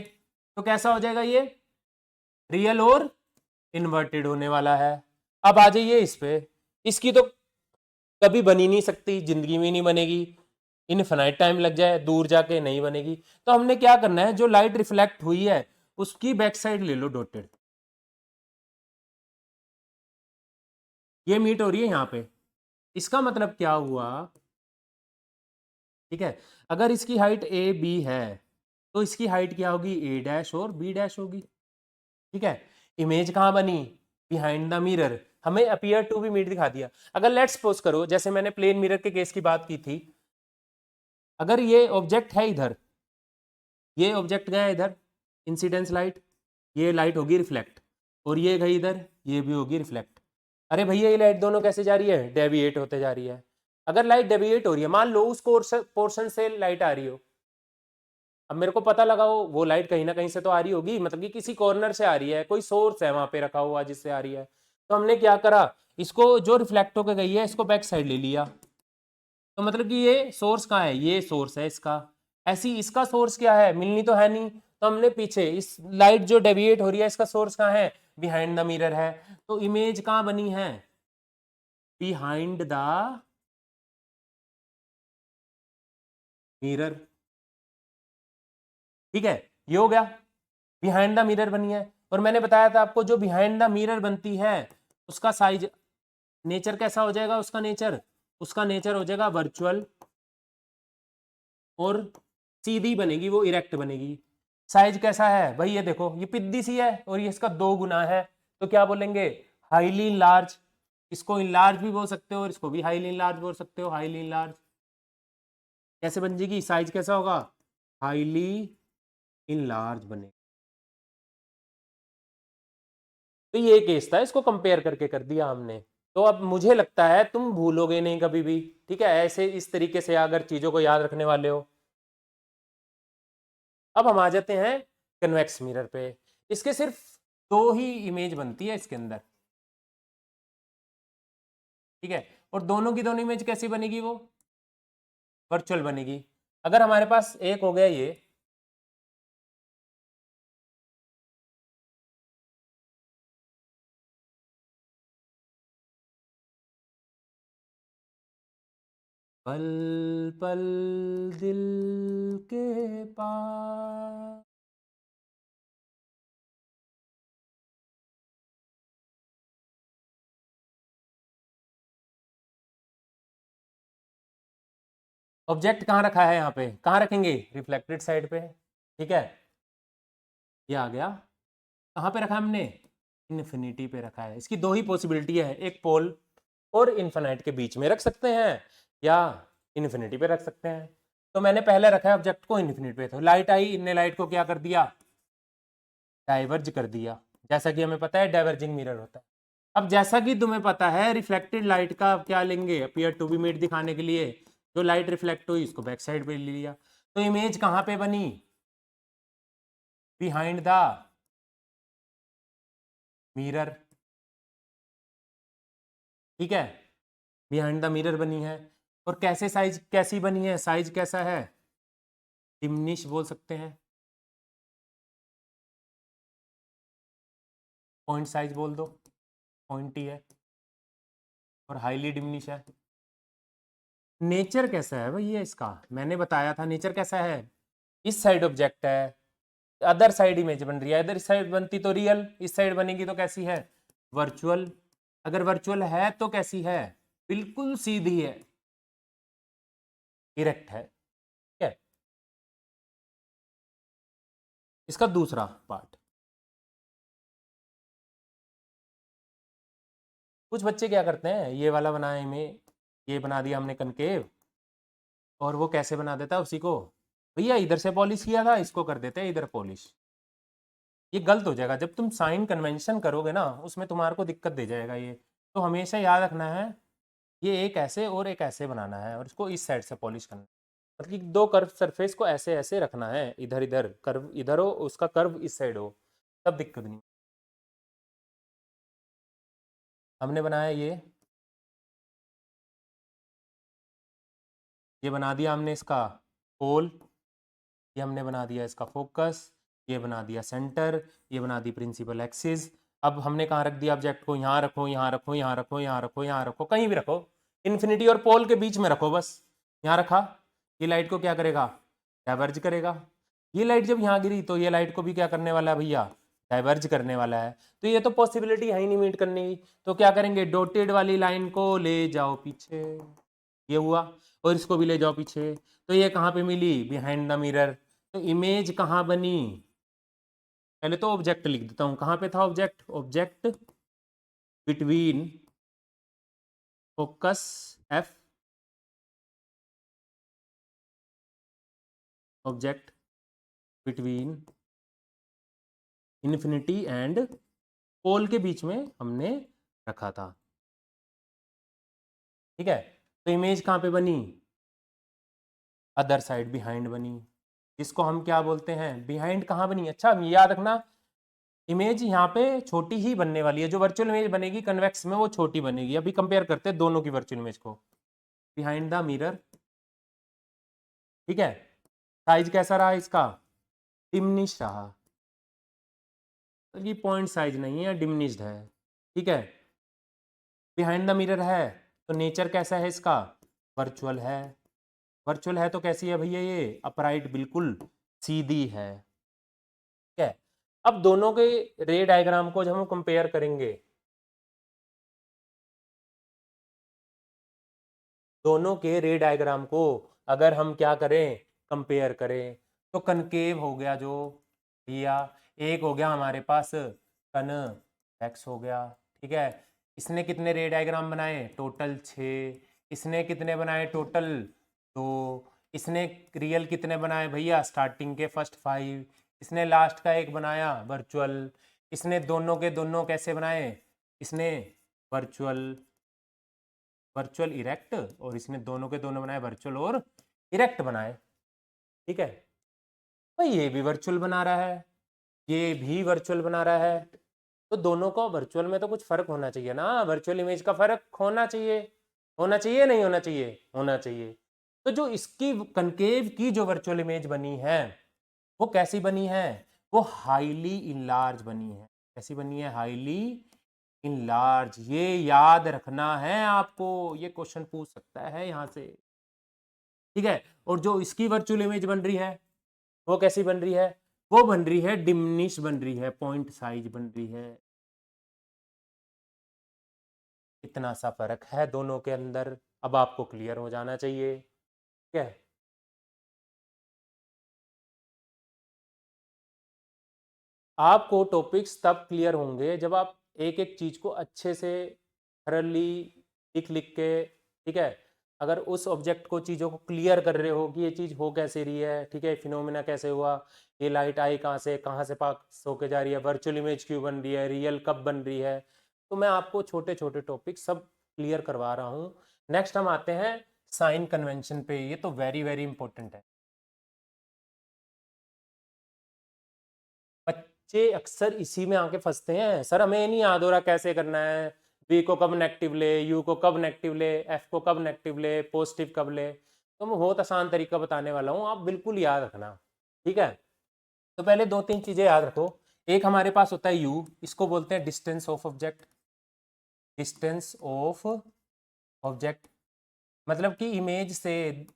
तो कैसा हो जाएगा ये, रियल और इन्वर्टेड होने वाला है। अब आ जाइए इस पे, इसकी तो कभी बनी नहीं सकती, जिंदगी में नहीं बनेगी, इनफिनाइट टाइम लग जाए, दूर जाके नहीं बनेगी। तो हमने क्या करना है, जो लाइट रिफ्लेक्ट हुई है उसकी बैक साइड ले लो डॉटेड, ये मीट हो रही है यहाँ पे, इसका मतलब क्या हुआ, ठीक है। अगर इसकी हाइट ए बी है, तो इसकी हाइट क्या होगी, ए डैश और बी डैश होगी, ठीक है। इमेज कहाँ बनी, बिहाइंड द मिरर, हमें अपीयर टू बी मीट दिखा दिया। अगर लेट्स सपोज करो, जैसे मैंने प्लेन मिरर के केस की बात की थी, अगर ये ऑब्जेक्ट है इधर, ये ऑब्जेक्ट गया इधर, इंसिडेंस लाइट, ये लाइट होगी रिफ्लेक्ट, और ये गई इधर, ये भी होगी रिफ्लेक्ट। अरे भैया ये लाइट दोनों कैसे जा रही है, डेविएट होते जा रही है। अगर लाइट डेविएट हो रही है, मान लो उस पोर्शन से लाइट आ रही हो, अब मेरे को पता लगाओ वो लाइट कहीं ना कहीं से तो आ रही होगी, मतलब कि किसी कॉर्नर से आ रही है, कोई सोर्स है वहां पे रखा हुआ जिससे आ रही है। तो हमने क्या करा, इसको जो रिफ्लेक्ट होकर गई है इसको बैक साइड ले लिया, तो मतलब कि ये सोर्स कहाँ है, ये सोर्स है इसका, ऐसी इसका सोर्स क्या है, मिलनी तो है नहीं, तो हमने पीछे इस लाइट जो डेविएट हो रही है इसका सोर्स कहाँ है, बिहाइंड द मिरर है, तो इमेज कहाँ बनी है, बिहाइंड द मिरर, ठीक है। ये हो गया, बिहाइंड द मिरर बनी है। और मैंने बताया था आपको, जो बिहाइंड द मिरर बनती है उसका साइज, नेचर कैसा हो जाएगा, उसका नेचर हो जाएगा वर्चुअल, और सीधी बनेगी, वो इरेक्ट बनेगी। साइज कैसा है भाई, ये देखो ये पिद्दी सी है और ये इसका 2 गुना है, तो क्या बोलेंगे, हाईली लार्ज। इसको इनलार्ज भी बोल सकते हो और इसको भी हाईली इनलार्ज बोल सकते हो, हाईली इनलार्ज कैसे बन जाएगी, साइज कैसा होगा, हाईली इनलार्ज बने। तो ये केस था, इसको कंपेयर करके कर दिया हमने। तो अब मुझे लगता है तुम भूलोगे नहीं कभी भी, ठीक है, ऐसे इस तरीके से अगर चीजों को याद रखने वाले हो। अब हम आ जाते हैं कन्वेक्स मिरर पे, इसके सिर्फ 2 ही इमेज बनती है इसके अंदर, ठीक है। और दोनों की दोनों इमेज कैसी बनेगी, वो वर्चुअल बनेगी। अगर हमारे पास एक हो गया ये, पल पल दिल के पास। ऑब्जेक्ट कहाँ रखा है, यहाँ पे कहाँ रखेंगे, रिफ्लेक्टेड साइड पे, ठीक है। ये आ गया, कहाँ पे रखा हमने, इन्फिनिटी पे रखा है। इसकी दो ही पॉसिबिलिटी है, एक पोल और इन्फिनाइट के बीच में रख सकते हैं या इन्फिनिटी पे रख सकते हैं। तो मैंने पहले रखा है ऑब्जेक्ट को इन्फिनिटी पे। तो लाइट आई, इनने लाइट को क्या कर दिया, डाइवर्ज कर दिया, जैसा कि हमें पता है डाइवर्जिंग मिरर होता है। अब जैसा कि तुम्हें पता है रिफ्लेक्टेड लाइट का क्या लेंगे, अपीयर टू बी मेड दिखाने के लिए, जो लाइट रिफ्लेक्ट हुई इसको बैक साइड पे ले लिया। तो इमेज कहाँ पे बनी, बिहाइंड द मिरर, ठीक है, बिहाइंड द मिरर बनी है। और कैसे साइज कैसी बनी है, साइज कैसा है, डिमिनिश बोल सकते हैं, पॉइंट साइज बोल दो, पॉइंटी है और हाईली डिमिनिश है। नेचर कैसा है भैया इसका, मैंने बताया था नेचर कैसा है, इस साइड ऑब्जेक्ट है, अदर साइड इमेज बन रही है, इधर इस साइड बनती तो रियल, इस साइड बनेगी तो कैसी है, वर्चुअल। अगर वर्चुअल है तो कैसी है, बिल्कुल सीधी है, इरेक्ट है, ठीक है। इसका दूसरा पार्ट, कुछ बच्चे क्या करते हैं, ये वाला बनाए में, ये बना दिया हमने कनकेव, और वो कैसे बना देता है उसी को, भैया इधर से पॉलिश किया था, इसको कर देते हैं इधर पॉलिश। ये गलत हो जाएगा, जब तुम साइन कन्वेंशन करोगे ना उसमें तुम्हारे को दिक्कत दे जाएगा ये। तो हमेशा याद रखना है, ये एक ऐसे और एक ऐसे बनाना है, और इसको इस साइड से पॉलिश करना है। मतलब कि दो कर्व सरफेस को ऐसे ऐसे रखना है, इधर इधर कर्व इधर हो, उसका कर्व इस साइड हो, तब दिक्कत नहीं। हमने बनाया ये बना दिया हमने इसका पोल, ये हमने बना दिया इसका फोकस, ये बना दिया सेंटर, ये बना दी प्रिंसिपल एक्सिस। अब हमने कहाँ रख दिया ऑब्जेक्ट को, यहाँ रखो, यहाँ रखो, यहाँ रखो, यहाँ रखो, यहाँ रखो, कहीं भी रखो, इन्फिनिटी और पोल के बीच में रखो बस। यहाँ रखा, ये लाइट को क्या करेगा, डाइवर्ज करेगा। ये लाइट जब यहाँ गिरी तो ये लाइट को भी क्या करने वाला है भैया, डाइवर्ज करने वाला है। तो ये तो पॉसिबिलिटी है ही नहीं मीट करने की। तो क्या करेंगे, डॉटेड वाली लाइन को ले जाओ पीछे, ये हुआ, और इसको भी ले जाओ पीछे। तो ये कहाँ पे मिली, बिहाइंड द मिरर। तो इमेज कहाँ बनी, पहले तो ऑब्जेक्ट लिख देता हूँ, कहाँ पे था object, object between focus F, object between infinity and pole के बीच में हमने रखा था, ठीक है। तो इमेज कहाँ पे बनी, अदर साइड बिहाइंड बनी, जिसको हम क्या बोलते हैं, बिहाइंड कहाँ बनी, अच्छा याद रखना, इमेज यहाँ पे छोटी ही बनने वाली है, जो वर्चुअल इमेज बनेगी कन्वेक्स में वो छोटी बनेगी। अभी कंपेयर करते हैं दोनों की वर्चुअल इमेज को, बिहाइंड द मिरर, ठीक है। साइज कैसा रहा इसका, डिमिनिश रहा, तो ये पॉइंट साइज नहीं है, डिमिनिश्ड है, ठीक है। बिहाइंड द मिरर है तो नेचर कैसा है इसका, वर्चुअल है। वर्चुअल है तो कैसी है भैया, ये अपराइट बिल्कुल सीधी है, ठीक है। अब दोनों के रे डायग्राम को जब हम कंपेयर करेंगे, दोनों के रे डायग्राम को अगर हम क्या करें, कंपेयर करें, तो कनकेव हो गया जो भैया, एक हो गया हमारे पास कनवेक्स हो गया, ठीक है। इसने कितने रे डायग्राम बनाए, टोटल 6, इसने कितने बनाए, टोटल 2, इसने रियल कितने बनाए भैया, स्टार्टिंग के फर्स्ट 5, इसने लास्ट का एक बनाया वर्चुअल, इसने दोनों के दोनों कैसे बनाए, इसने वर्चुअल, वर्चुअल इरेक्ट, और इसने दोनों के दोनों बनाए वर्चुअल और इरेक्ट बनाए, ठीक है। भाई ये भी वर्चुअल बना रहा है, ये भी वर्चुअल बना रहा है, तो दोनों को वर्चुअल में तो कुछ फर्क होना चाहिए ना, वर्चुअल इमेज का फर्क होना चाहिए, होना चाहिए नहीं होना चाहिए, होना चाहिए। तो जो इसकी कनकेव की जो वर्चुअल इमेज बनी है वो कैसी बनी है, वो हाईली इनलार्ज बनी है। कैसी बनी है, हाईली इनलार्ज। ये याद रखना है आपको, ये क्वेश्चन पूछ सकता है यहां से। ठीक है। और जो इसकी वर्चुअल इमेज बन रही है वो कैसी बन रही है, वो बन रही है डिमिनिश बन रही है, पॉइंट साइज बन रही है। इतना सा फर्क है दोनों के अंदर, अब आपको क्लियर हो जाना चाहिए। ठीक है, आपको टॉपिक्स तब क्लियर होंगे जब आप एक एक चीज को अच्छे से थरली लिख लिख के, ठीक है, अगर उस ऑब्जेक्ट को, चीज़ों को क्लियर कर रहे हो कि ये चीज़ हो कैसे रही है, ठीक है, फिनोमेना कैसे हुआ, ये लाइट आई कहाँ से पास होके जा रही है, वर्चुअल इमेज क्यों बन रही है, रियल कब बन रही है, तो मैं आपको छोटे छोटे टॉपिक सब क्लियर करवा रहा हूँ। नेक्स्ट हम आते हैं साइन कन्वेंशन पे, ये तो वेरी वेरी इंपॉर्टेंट है। बच्चे अक्सर इसी में आके फंसते हैं, सर हमें नहीं याद हो रहा कैसे करना है, बी को कब नेगेटिव ले, यू को कब नेगेटिव ले, एफ को कब नेगेटिव ले, पॉजिटिव कब ले। तो मैं बहुत आसान तरीका बताने वाला हूँ, आप बिल्कुल याद रखना। ठीक है, तो पहले दो तीन चीजें याद रखो। एक हमारे पास होता है यू, इसको बोलते हैं distance of object. Distance of object मतलब कि इमेज से,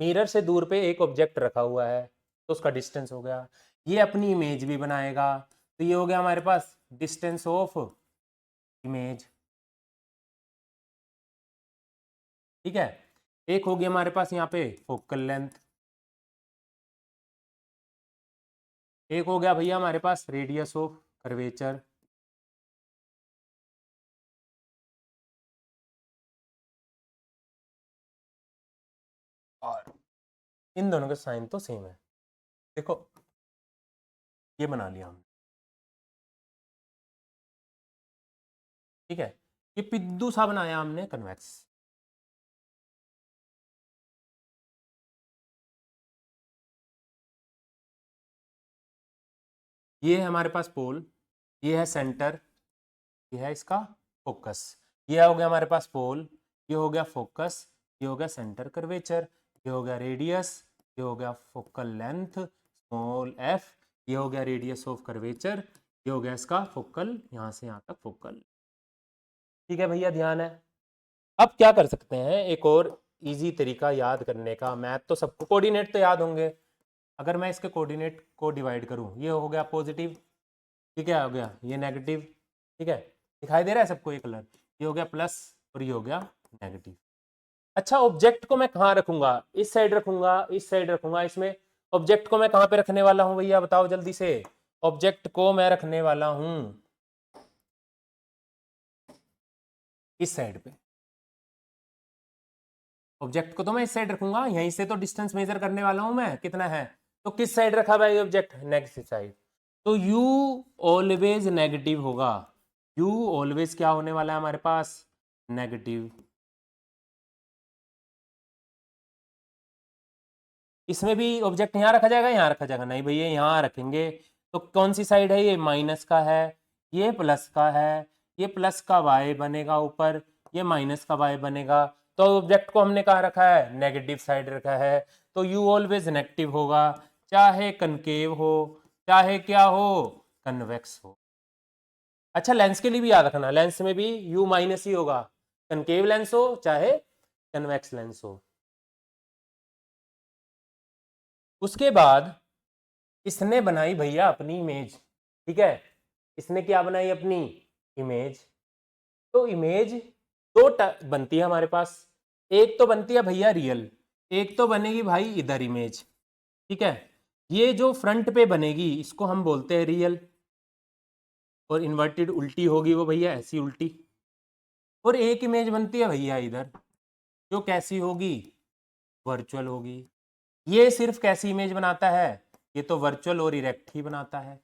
मिरर से दूर पे एक ऑब्जेक्ट रखा हुआ है तो उसका डिस्टेंस हो गया। ये अपनी इमेज भी बनाएगा, तो ये हो गया हमारे पास डिस्टेंस ऑफ इमेज। ठीक है, एक हो गया हमारे पास यहाँ पे फोकल लेंथ, एक हो गया भैया हमारे पास रेडियस ऑफ कर्वेचर। और इन दोनों के साइन तो सेम है, देखो ये बना लिया हमने। ठीक है, ये पिद्दू सा बनाया हमने कन्वेक्स। ये है हमारे पास पोल, ये है सेंटर, ये है इसका फोकस। ये हो गया हमारे पास पोल, ये हो गया फोकस, ये हो गया सेंटर कर्वेचर, ये हो गया रेडियस, ये हो गया फोकल लेंथ स्मॉल एफ, ये हो गया रेडियस ऑफ कर्वेचर, ये हो गया इसका फोकल, यहाँ से यहाँ तक फोकल। ठीक है भैया, ध्यान है। अब क्या कर सकते हैं, एक और इजी तरीका याद करने का, मैथ तो सबको कोऑर्डिनेट तो याद होंगे। अगर मैं इसके कोऑर्डिनेट को डिवाइड करूं, ये हो गया पॉजिटिव, ठीक है, हो गया ये नेगेटिव। ठीक है, दिखाई दे रहा है सबको ये कलर, ये हो गया प्लस और ये हो गया नेगेटिव। अच्छा, ऑब्जेक्ट को मैं कहाँ रखूंगा, इस साइड रखूंगा, इस साइड रखूंगा, इसमें ऑब्जेक्ट को मैं कहाँ पे रखने वाला हूँ भैया, बताओ जल्दी से। ऑब्जेक्ट को मैं रखने वाला हूँ इस साइड पे। ऑब्जेक्ट को तो मैं इस साइड रखूंगा, यहीं से तो डिस्टेंस मेजर करने वाला हूं मैं, कितना है, तो किस साइड रखा भाई ऑब्जेक्ट, नेगेटिव साइड। तो u ऑलवेज नेगेटिव होगा, u ऑलवेज क्या होने वाला है हमारे पास, नेगेटिव। इसमें भी ऑब्जेक्ट यहाँ रखा जाएगा, यहाँ रखा जाएगा, नहीं भैया यहाँ रखेंगे। तो कौन सी साइड है, ये माइनस का है, ये प्लस का है, ये प्लस का y बनेगा ऊपर, ये माइनस का y बनेगा। तो ऑब्जेक्ट को हमने कहाँ रखा है, नेगेटिव साइड रखा है, तो u ऑलवेज नेगेटिव होगा, चाहे कनकेव हो चाहे क्या हो, कन्वेक्स हो। अच्छा, लेंस के लिए भी याद रखना, लेंस में भी u माइनस ही होगा, कनकेव लेंस हो चाहे कन्वेक्स लेंस हो। उसके बाद इसने बनाई भैया अपनी इमेज। ठीक है, इसने क्या बनाई, अपनी इमेज। तो इमेज दो बनती है हमारे पास, एक तो बनती है भैया रियल, एक तो बनेगी भाई इधर इमेज। ठीक है, ये जो फ्रंट पे बनेगी इसको हम बोलते हैं रियल, और इन्वर्टेड उल्टी होगी वो भैया ऐसी उल्टी। और एक इमेज बनती है भैया इधर, जो कैसी होगी, वर्चुअल होगी। ये सिर्फ कैसी इमेज बनाता है, ये तो वर्चुअल और इरेक्ट ही बनाता है।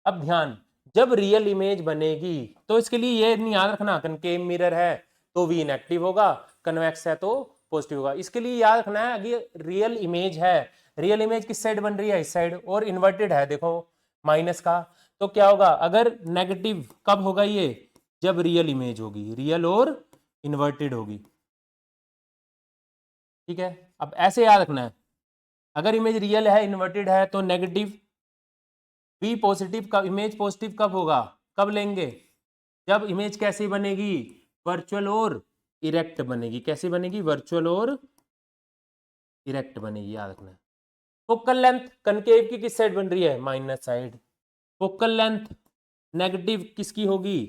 अब ध्यान, जब रियल इमेज बनेगी तो इसके लिए ये नहीं याद रखना कनकेव मिरर है तो वी नेगेटिव होगा, कन्वेक्स है तो पॉजिटिव होगा। इसके लिए याद रखना है अगर रियल इमेज है, रियल इमेज किस साइड बन रही है, इस साइड, और इन्वर्टेड है देखो माइनस का, तो क्या होगा, अगर नेगेटिव कब होगा ये, जब रियल इमेज होगी, रियल और इन्वर्टेड होगी। ठीक है, अब ऐसे याद रखना है, अगर इमेज रियल है इन्वर्टेड है तो नेगेटिव, बी पॉजिटिव का, इमेज पॉजिटिव कब होगा, कब लेंगे, जब इमेज कैसी बनेगी, वर्चुअल और इरेक्ट बनेगी। कैसी बनेगी? वर्चुअल और इरेक्ट बनेगी, याद रखना है। फोकल लेंथ कनकेव की किस साइड बन रही है? Minus side. Focal length negative किसकी होगी?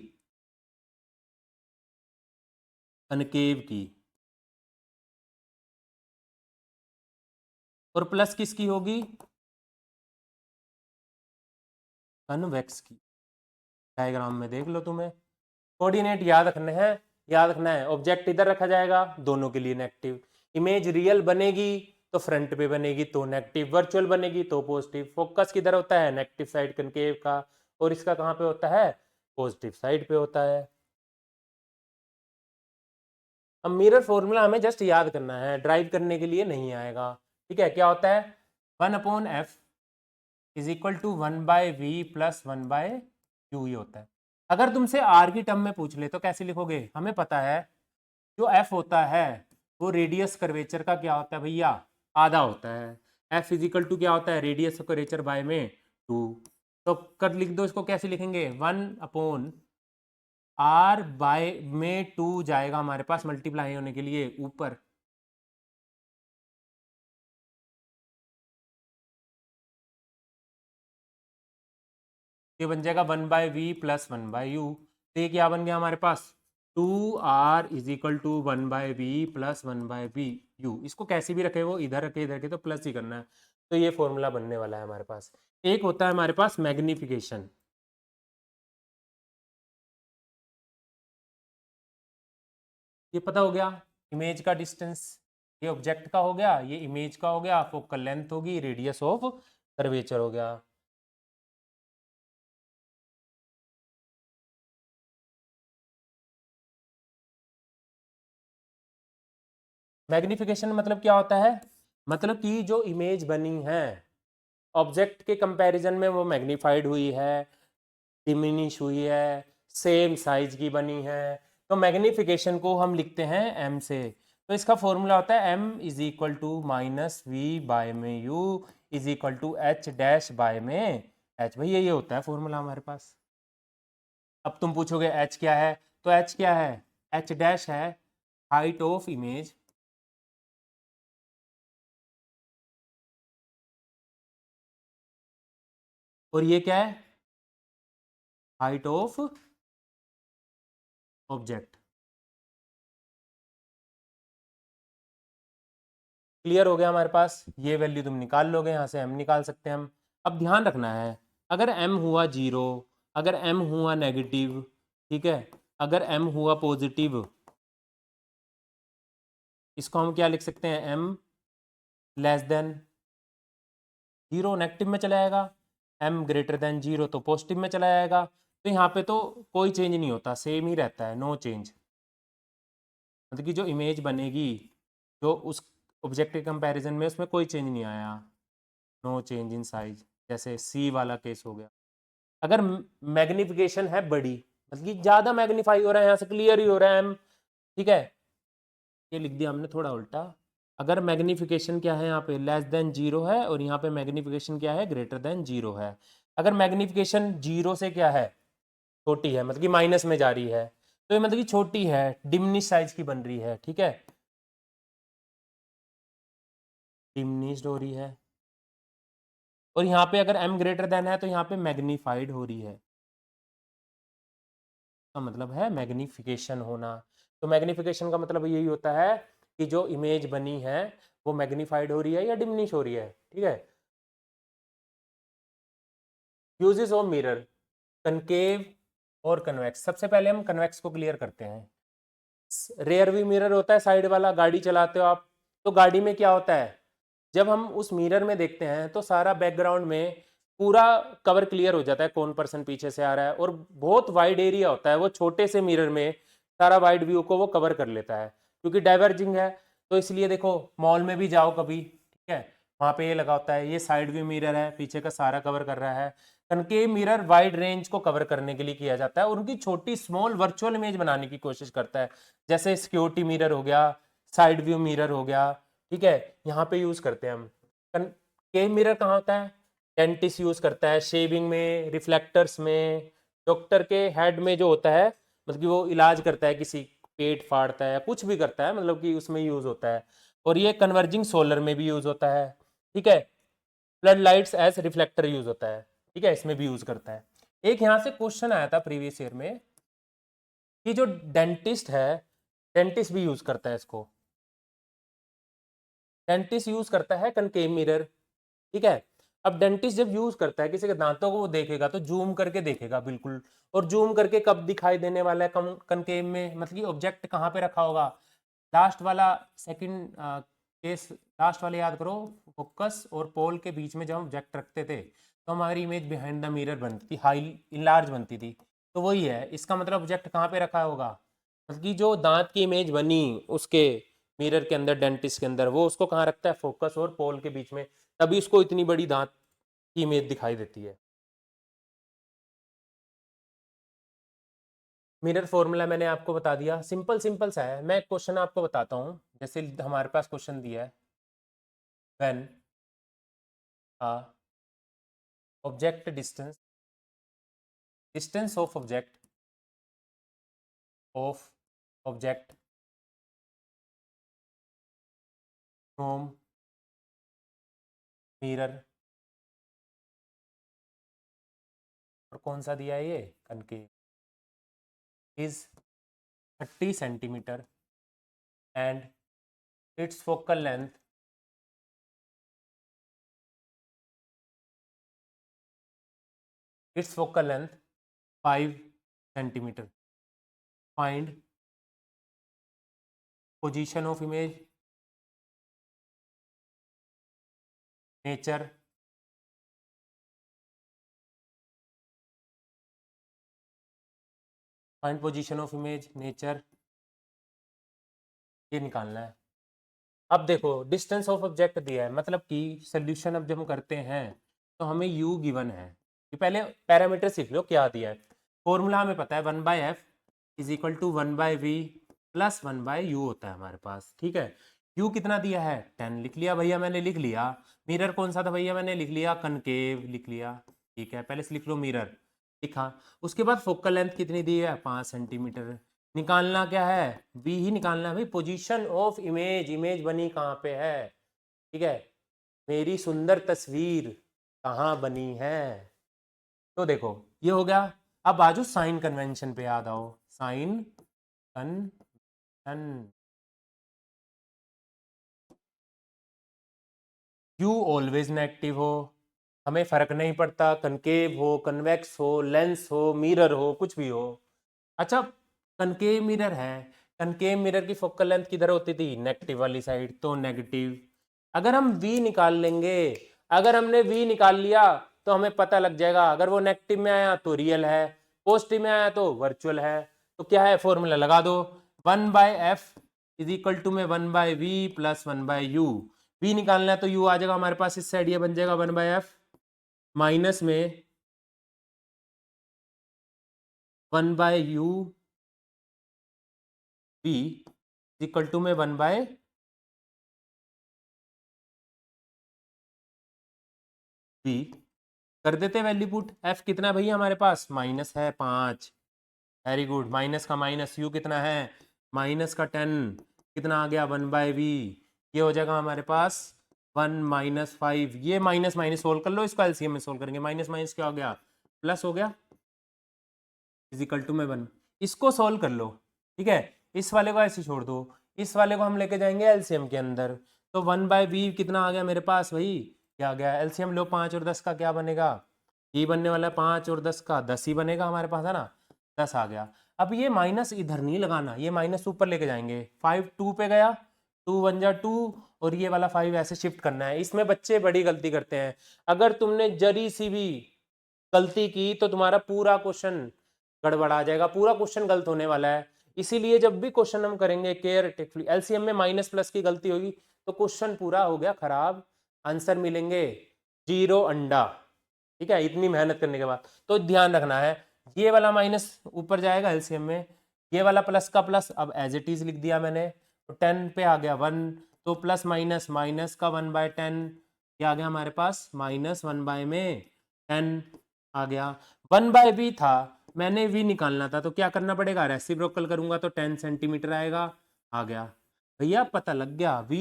कनकेव की। और प्लस किसकी होगी? कन्वेक्स की। डायग्राम में देख लो, तुम्हें कोऑर्डिनेट याद रखने हैं। याद रखना है ऑब्जेक्ट इधर रखा जाएगा, दोनों के लिए नेगेटिव। इमेज रियल बनेगी तो फ्रंट पे बनेगी तो नेगेटिव, वर्चुअल बनेगी तो पॉजिटिव। फोकस किधर होता है? नेगेटिव साइड कनकेव का। और इसका कहाँ पे होता है? पॉजिटिव साइड पे होता है। अब मिरर फॉर्मूला हमें जस्ट याद करना है, ड्राइव करने के लिए नहीं आएगा। ठीक है, क्या होता है? 1/f is equal to 1/v plus 1/u, ये होता है। अगर तुमसे आर की टर्म में पूछ ले तो कैसे लिखोगे? हमें पता है जो एफ होता है वो रेडियस कर्वेचर का क्या होता है भैया? आधा होता है। एफ इज इक्वल टू क्या होता है? रेडियस कर्वेचर बाय में 2। तो कर लिख दो इसको। कैसे लिखेंगे? 1/r बाय में 2 जाएगा हमारे पास मल्टीप्लाई होने के लिए ऊपर। ये बन जाएगा 1/v प्लस 1/u। तो ये क्या बन गया हमारे पास? 2r is equal to 1/v plus 1/v। इसको कैसे भी रखे, वो इधर रखे इधर रखे, तो प्लस ही करना है। तो ये फॉर्मूला बनने वाला है हमारे पास। एक होता है हमारे पास मैग्निफिकेशन, ये पता हो गया। इमेज का डिस्टेंस, ये ऑब्जेक्ट का हो गया, ये इमेज का हो गया। फोकल लेंथ होगी, रेडियस ऑफ कर्वेचर हो गया। मैग्निफिकेशन मतलब क्या होता है? मतलब कि जो इमेज बनी है ऑब्जेक्ट के कंपैरिजन में वो मैग्नीफाइड हुई है, डिमिनिश हुई है, सेम साइज की बनी है। तो मैग्निफिकेशन को हम लिखते हैं m से। तो इसका फॉर्मूला होता है m is equal to minus v by में u is equal to h dash by में h। भैया ये होता है फॉर्मूला हमारे पास। अब तुम पूछोगे h क्या है? तो h क्या है? h डैश है हाइट ऑफ इमेज, और ये क्या है? Height of object. क्लियर हो गया हमारे पास? ये वैल्यू तुम निकाल लोगे यहाँ से, m निकाल सकते हैं हम। अब ध्यान रखना है, अगर m हुआ 0, अगर m हुआ नेगेटिव, ठीक है, अगर m हुआ पॉजिटिव, इसको हम क्या लिख सकते हैं? m लेस देन 0 नेगेटिव में चला जाएगा, m ग्रेटर देन 0 तो पॉजिटिव में चला जाएगा। तो यहाँ पे तो कोई चेंज नहीं होता, सेम ही रहता है, नो चेंज। मतलब कि जो इमेज बनेगी जो उस ऑब्जेक्ट के कंपैरिजन में, उसमें कोई चेंज नहीं आया, नो चेंज इन साइज, जैसे सी वाला केस हो गया। अगर मैग्निफिकेशन है बड़ी, मतलब कि ज़्यादा मैग्नीफाई हो रहा है, यहाँ से क्लियर ही हो रहा है m, ठीक है, ये लिख दिया हमने थोड़ा उल्टा। अगर मैग्निफिकेशन क्या है यहाँ पे? लेस देन 0 है, और यहाँ पे मैग्निफिकेशन क्या है? ग्रेटर देन 0 है। अगर मैग्निफिकेशन 0 से क्या है? छोटी है, मतलब कि माइनस में जा रही है, तो ये मतलब कि छोटी है, डिमिनिश साइज की बन रही है, ठीक है, डिमिनिश्ड हो रही है। और यहाँ पे अगर m ग्रेटर देन है तो यहाँ पे मैग्नीफाइड हो रही है, का मतलब है मैग्निफिकेशन होना। तो मैग्निफिकेशन का मतलब यही होता है कि जो इमेज बनी है वो मैग्नीफाइड हो रही है या डिमिनिश हो रही है, ठीक है। यूजेस ऑफ मिरर, कनकेव और कन्वेक्स। सबसे पहले हम कन्वेक्स को क्लियर करते हैं। रेयर व्यू मिरर होता है साइड वाला, गाड़ी चलाते हो आप, तो गाड़ी में क्या होता है, जब हम उस मिरर में देखते हैं तो सारा बैकग्राउंड में पूरा कवर क्लियर हो जाता है, कौन पर्सन पीछे से आ रहा है, और बहुत वाइड एरिया होता है, वो छोटे से मिरर में सारा वाइड व्यू को वो कवर कर लेता है, क्योंकि डाइवर्जिंग है। तो इसलिए देखो, मॉल में भी जाओ कभी, ठीक है, वहां पे ये लगा होता है, ये साइड व्यू मिरर है, पीछे का सारा कवर कर रहा है। कनकेव मिरर वाइड रेंज को कवर करने के लिए किया जाता है, और उनकी छोटी स्मॉल वर्चुअल इमेज बनाने की कोशिश करता है, जैसे सिक्योरिटी मिरर हो गया, साइड व्यू मिरर हो गया, ठीक है, यहाँ पे यूज करते हैं हम। केव मिरर कहाँ होता है? डेंटिस्ट यूज करता है, शेविंग में, रिफ्लेक्टर्स में, डॉक्टर के हेड में जो होता है, मतलब कि वो इलाज करता है किसी पेट फाड़ता है, कुछ भी करता है, मतलब कि उसमें यूज होता है। और ये कन्वर्जिंग सोलर में भी यूज होता है, ठीक है। Flood lights as reflector use होता है, ठीक है, इसमें भी यूज करता है। एक यहाँ से क्वेश्चन आया था प्रीवियस ईयर में कि जो डेंटिस्ट है, डेंटिस्ट भी यूज करता है इसको। डेंटिस्ट यूज करता है कनकेव मिरर, ठीक है। अब डेंटिस्ट जब यूज करता है किसी के दांतों को, वो देखेगा तो जूम करके देखेगा बिल्कुल, और जूम करके कब दिखाई देने वाला है कनकेव में, मतलब ऑब्जेक्ट कहाँ पे रखा होगा। लास्ट वाला सेकंड केस, लास्ट वाले याद करो, फोकस और पोल के बीच में जब हम ऑब्जेक्ट रखते थे तो हमारी इमेज बिहाइंड द मिरर बनती थी, हाई इनलार्ज बनती थी। तो वही है, इसका मतलब ऑब्जेक्ट कहाँ पे रखा होगा, मतलब कि जो दांत की इमेज बनी उसके मिरर के अंदर, डेंटिस्ट के अंदर, वो उसको कहाँ रखता है, फोकस और पोल के बीच में, तभी उसको इतनी बड़ी दांत की इमेज दिखाई देती है। मिरर फॉर्मूला मैंने आपको बता दिया, सिंपल सिंपल सा है। मैं एक क्वेश्चन आपको बताता हूँ, जैसे हमारे पास क्वेश्चन दिया है, when object distance of object from mirror, और कौन सा दिया है ये, concave, is 30 centimetre and it's focal length its focal length 5 centimeter. Find position of image, nature, find position of image, nature, ये निकालना है। अब देखो डिस्टेंस ऑफ ऑब्जेक्ट दिया है, मतलब कि सोल्यूशन अब जब हम करते हैं तो हमें u गिवन है, कि पहले पैरामीटर सीख लो क्या दिया है। फॉर्मूला हमें पता है 1/f is equal to 1/v plus 1/u होता है हमारे पास, ठीक है। u कितना दिया है, 10 लिख लिया भैया, मैंने लिख लिया। मिरर कौन सा था भैया, मैंने लिख लिया कनकेव, लिख लिया, ठीक है, पहले से लिख लो मिरर, लिखा। उसके बाद फोकल लेंथ कितनी दी है, 5 सेंटीमीटर। निकालना क्या है, v ही निकालना है भाई, पोजीशन ऑफ इमेज, इमेज बनी कहाँ पे है, ठीक है, मेरी सुंदर तस्वीर कहाँ बनी है। तो देखो ये हो गया। अब आजो साइन कन्वेंशन पे याद आओ, sign convention, you always negative हो, हमें फर्क नहीं पड़ता कनकेव हो, कन्वेक्स हो, लेंस हो, मिरर हो, कुछ भी हो। अच्छा, कनकेव मिरर है, कनकेव मिरर की फोकल लेंथ किधर होती थी, नेगेटिव वाली साइड, तो नेगेटिव। अगर हम v निकाल लेंगे, अगर हमने v निकाल लिया तो हमें पता लग जाएगा, अगर वो नेगेटिव में आया तो रियल है, पॉजिटिव में आया तो वर्चुअल है। तो क्या है, फॉर्मूला लगा दो, 1/f इज इक्वल टू में 1/v प्लस 1/u। v निकालना है तो u आ जाएगा हमारे पास, इस साइड ये बन जाएगा 1/f माइनस में 1/u v इक्वल टू में 1/v कर देते वैल्यू पुट। f कितना भैया हमारे पास, माइनस है 5, वेरी गुड, माइनस का माइनस, u कितना है, माइनस का 10, कितना आ गया 1/v, ये हो जाएगा हमारे पास 1 माइनस 5, ये माइनस माइनस सोल्व कर लो, इसको एलसीएम में सोल्व करेंगे, माइनस माइनस क्या हो गया, प्लस हो गया, इज इक्वल टू में 1। इसको सोल्व कर लो, ठीक है, इस वाले को ऐसे छोड़ दो, इस वाले को हम लेके जाएंगे एलसीएम के अंदर, तो 1/v कितना आ गया मेरे पास भाई, क्या आ गया, एलसीएम लो, 5 और 10 का क्या बनेगा, ये बनने वाला है 5 और 10 का 10 ही बनेगा हमारे पास, है ना, 10 आ गया। अब ये माइनस इधर नहीं लगाना, ये माइनस ऊपर लेके जाएंगे, 5 2 पे गया, 2 1 जा 2, और ये वाला 5 ऐसे शिफ्ट करना है। इसमें बच्चे बड़ी गलती करते हैं, अगर तुमने जरी सी भी गलती की तो तुम्हारा पूरा क्वेश्चन गड़बड़ा जाएगा, पूरा क्वेश्चन गलत होने वाला है। इसीलिए जब भी क्वेश्चन हम करेंगे केयर टेकफुली, एलसीएम में माइनस प्लस की गलती होगी तो क्वेश्चन पूरा हो गया खराब, आंसर मिलेंगे 0 अंडा, ठीक है, इतनी मेहनत करने के बाद। तो ध्यान रखना है, ये वाला माइनस ऊपर जाएगा एलसीएम में, ये वाला प्लस का प्लस अब एज इट इज लिख दिया मैंने, तो 10 पे आ गया 1, तो प्लस माइनस, माइनस का 1/10, ये आ गया हमारे पास माइनस 1 में 10 आ गया। 1/v था मैंने v निकालना था तो क्या करना पड़ेगा, रेसिप्रोकल करूंगा तो 10 सेंटीमीटर आएगा। आ गया भैया, पता लग गया। v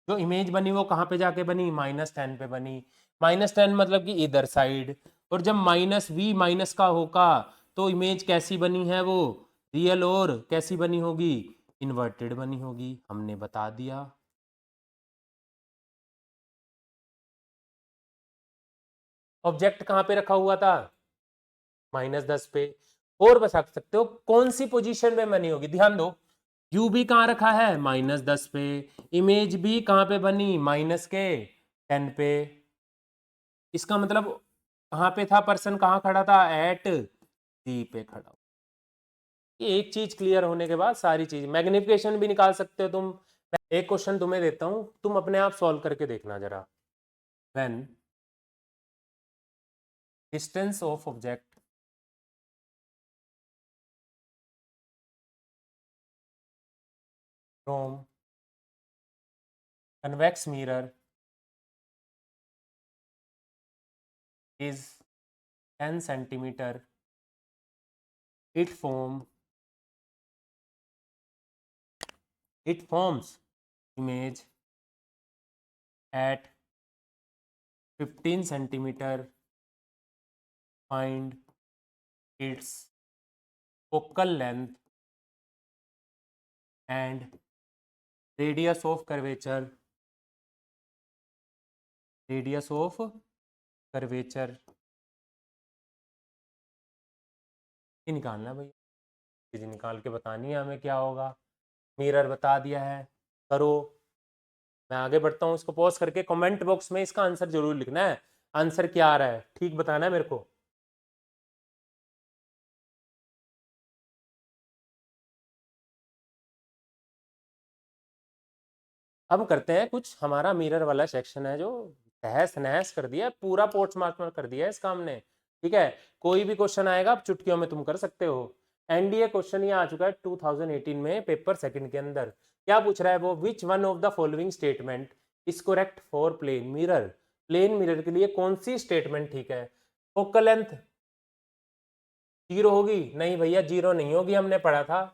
जो इमेज बनी वो कहाँ पे जाके बनी, -10 पे बनी। -10 मतलब कि इधर साइड। और जब माइनस v माइनस का होगा तो इमेज कैसी बनी है, वो रियल और कैसी बनी होगी, इन्वर्टेड बनी होगी। हमने बता दिया। ऑब्जेक्ट कहाँ पे रखा हुआ था, -10 पे। और बता सकते हो कौन सी पोजीशन में बनी होगी, ध्यान दो। यू भी कहाँ रखा है, -10 पे। इमेज भी कहाँ पे बनी, -10 पे। इसका मतलब कहाँ पे था पर्सन, कहाँ खड़ा था, एट सी पे खड़ा। ये एक चीज क्लियर होने के बाद सारी चीज, मैग्निफिकेशन भी निकाल सकते हो तुम। एक क्वेश्चन तुम्हें देता हूं, तुम अपने आप सॉल्व करके देखना जरा। When distance of object from convex mirror is 10 centimeter, it forms image at 15 centimeter. Find its focal length and radius of curvature. Radius of curvature ये निकालना है भैया, चीज निकाल के बतानी है हमें क्या होगा। मिरर बता दिया है, करो। मैं आगे बढ़ता हूँ, इसको पॉज करके कमेंट बॉक्स में इसका आंसर जरूर लिखना है। आंसर क्या आ रहा है ठीक बताना है मेरे को। अब करते हैं कुछ, हमारा मिरर वाला सेक्शन है जो तहस नहस कर दिया है, पूरा पोर्ट्स मार्क कर दिया है इस काम ने। ठीक है, कोई भी क्वेश्चन आएगा अब चुटकियों में तुम कर सकते हो। एनडीए क्वेश्चन ये आ चुका है 2018 में पेपर सेकंड के अंदर। क्या पूछ रहा है वो, which one of the following statement is correct for plane mirror. Plane mirror के लिए कौन सी स्टेटमेंट ठीक है। फोकल लेंथ 0 होगी, नहीं भैया 0 नहीं होगी, हमने पढ़ा था।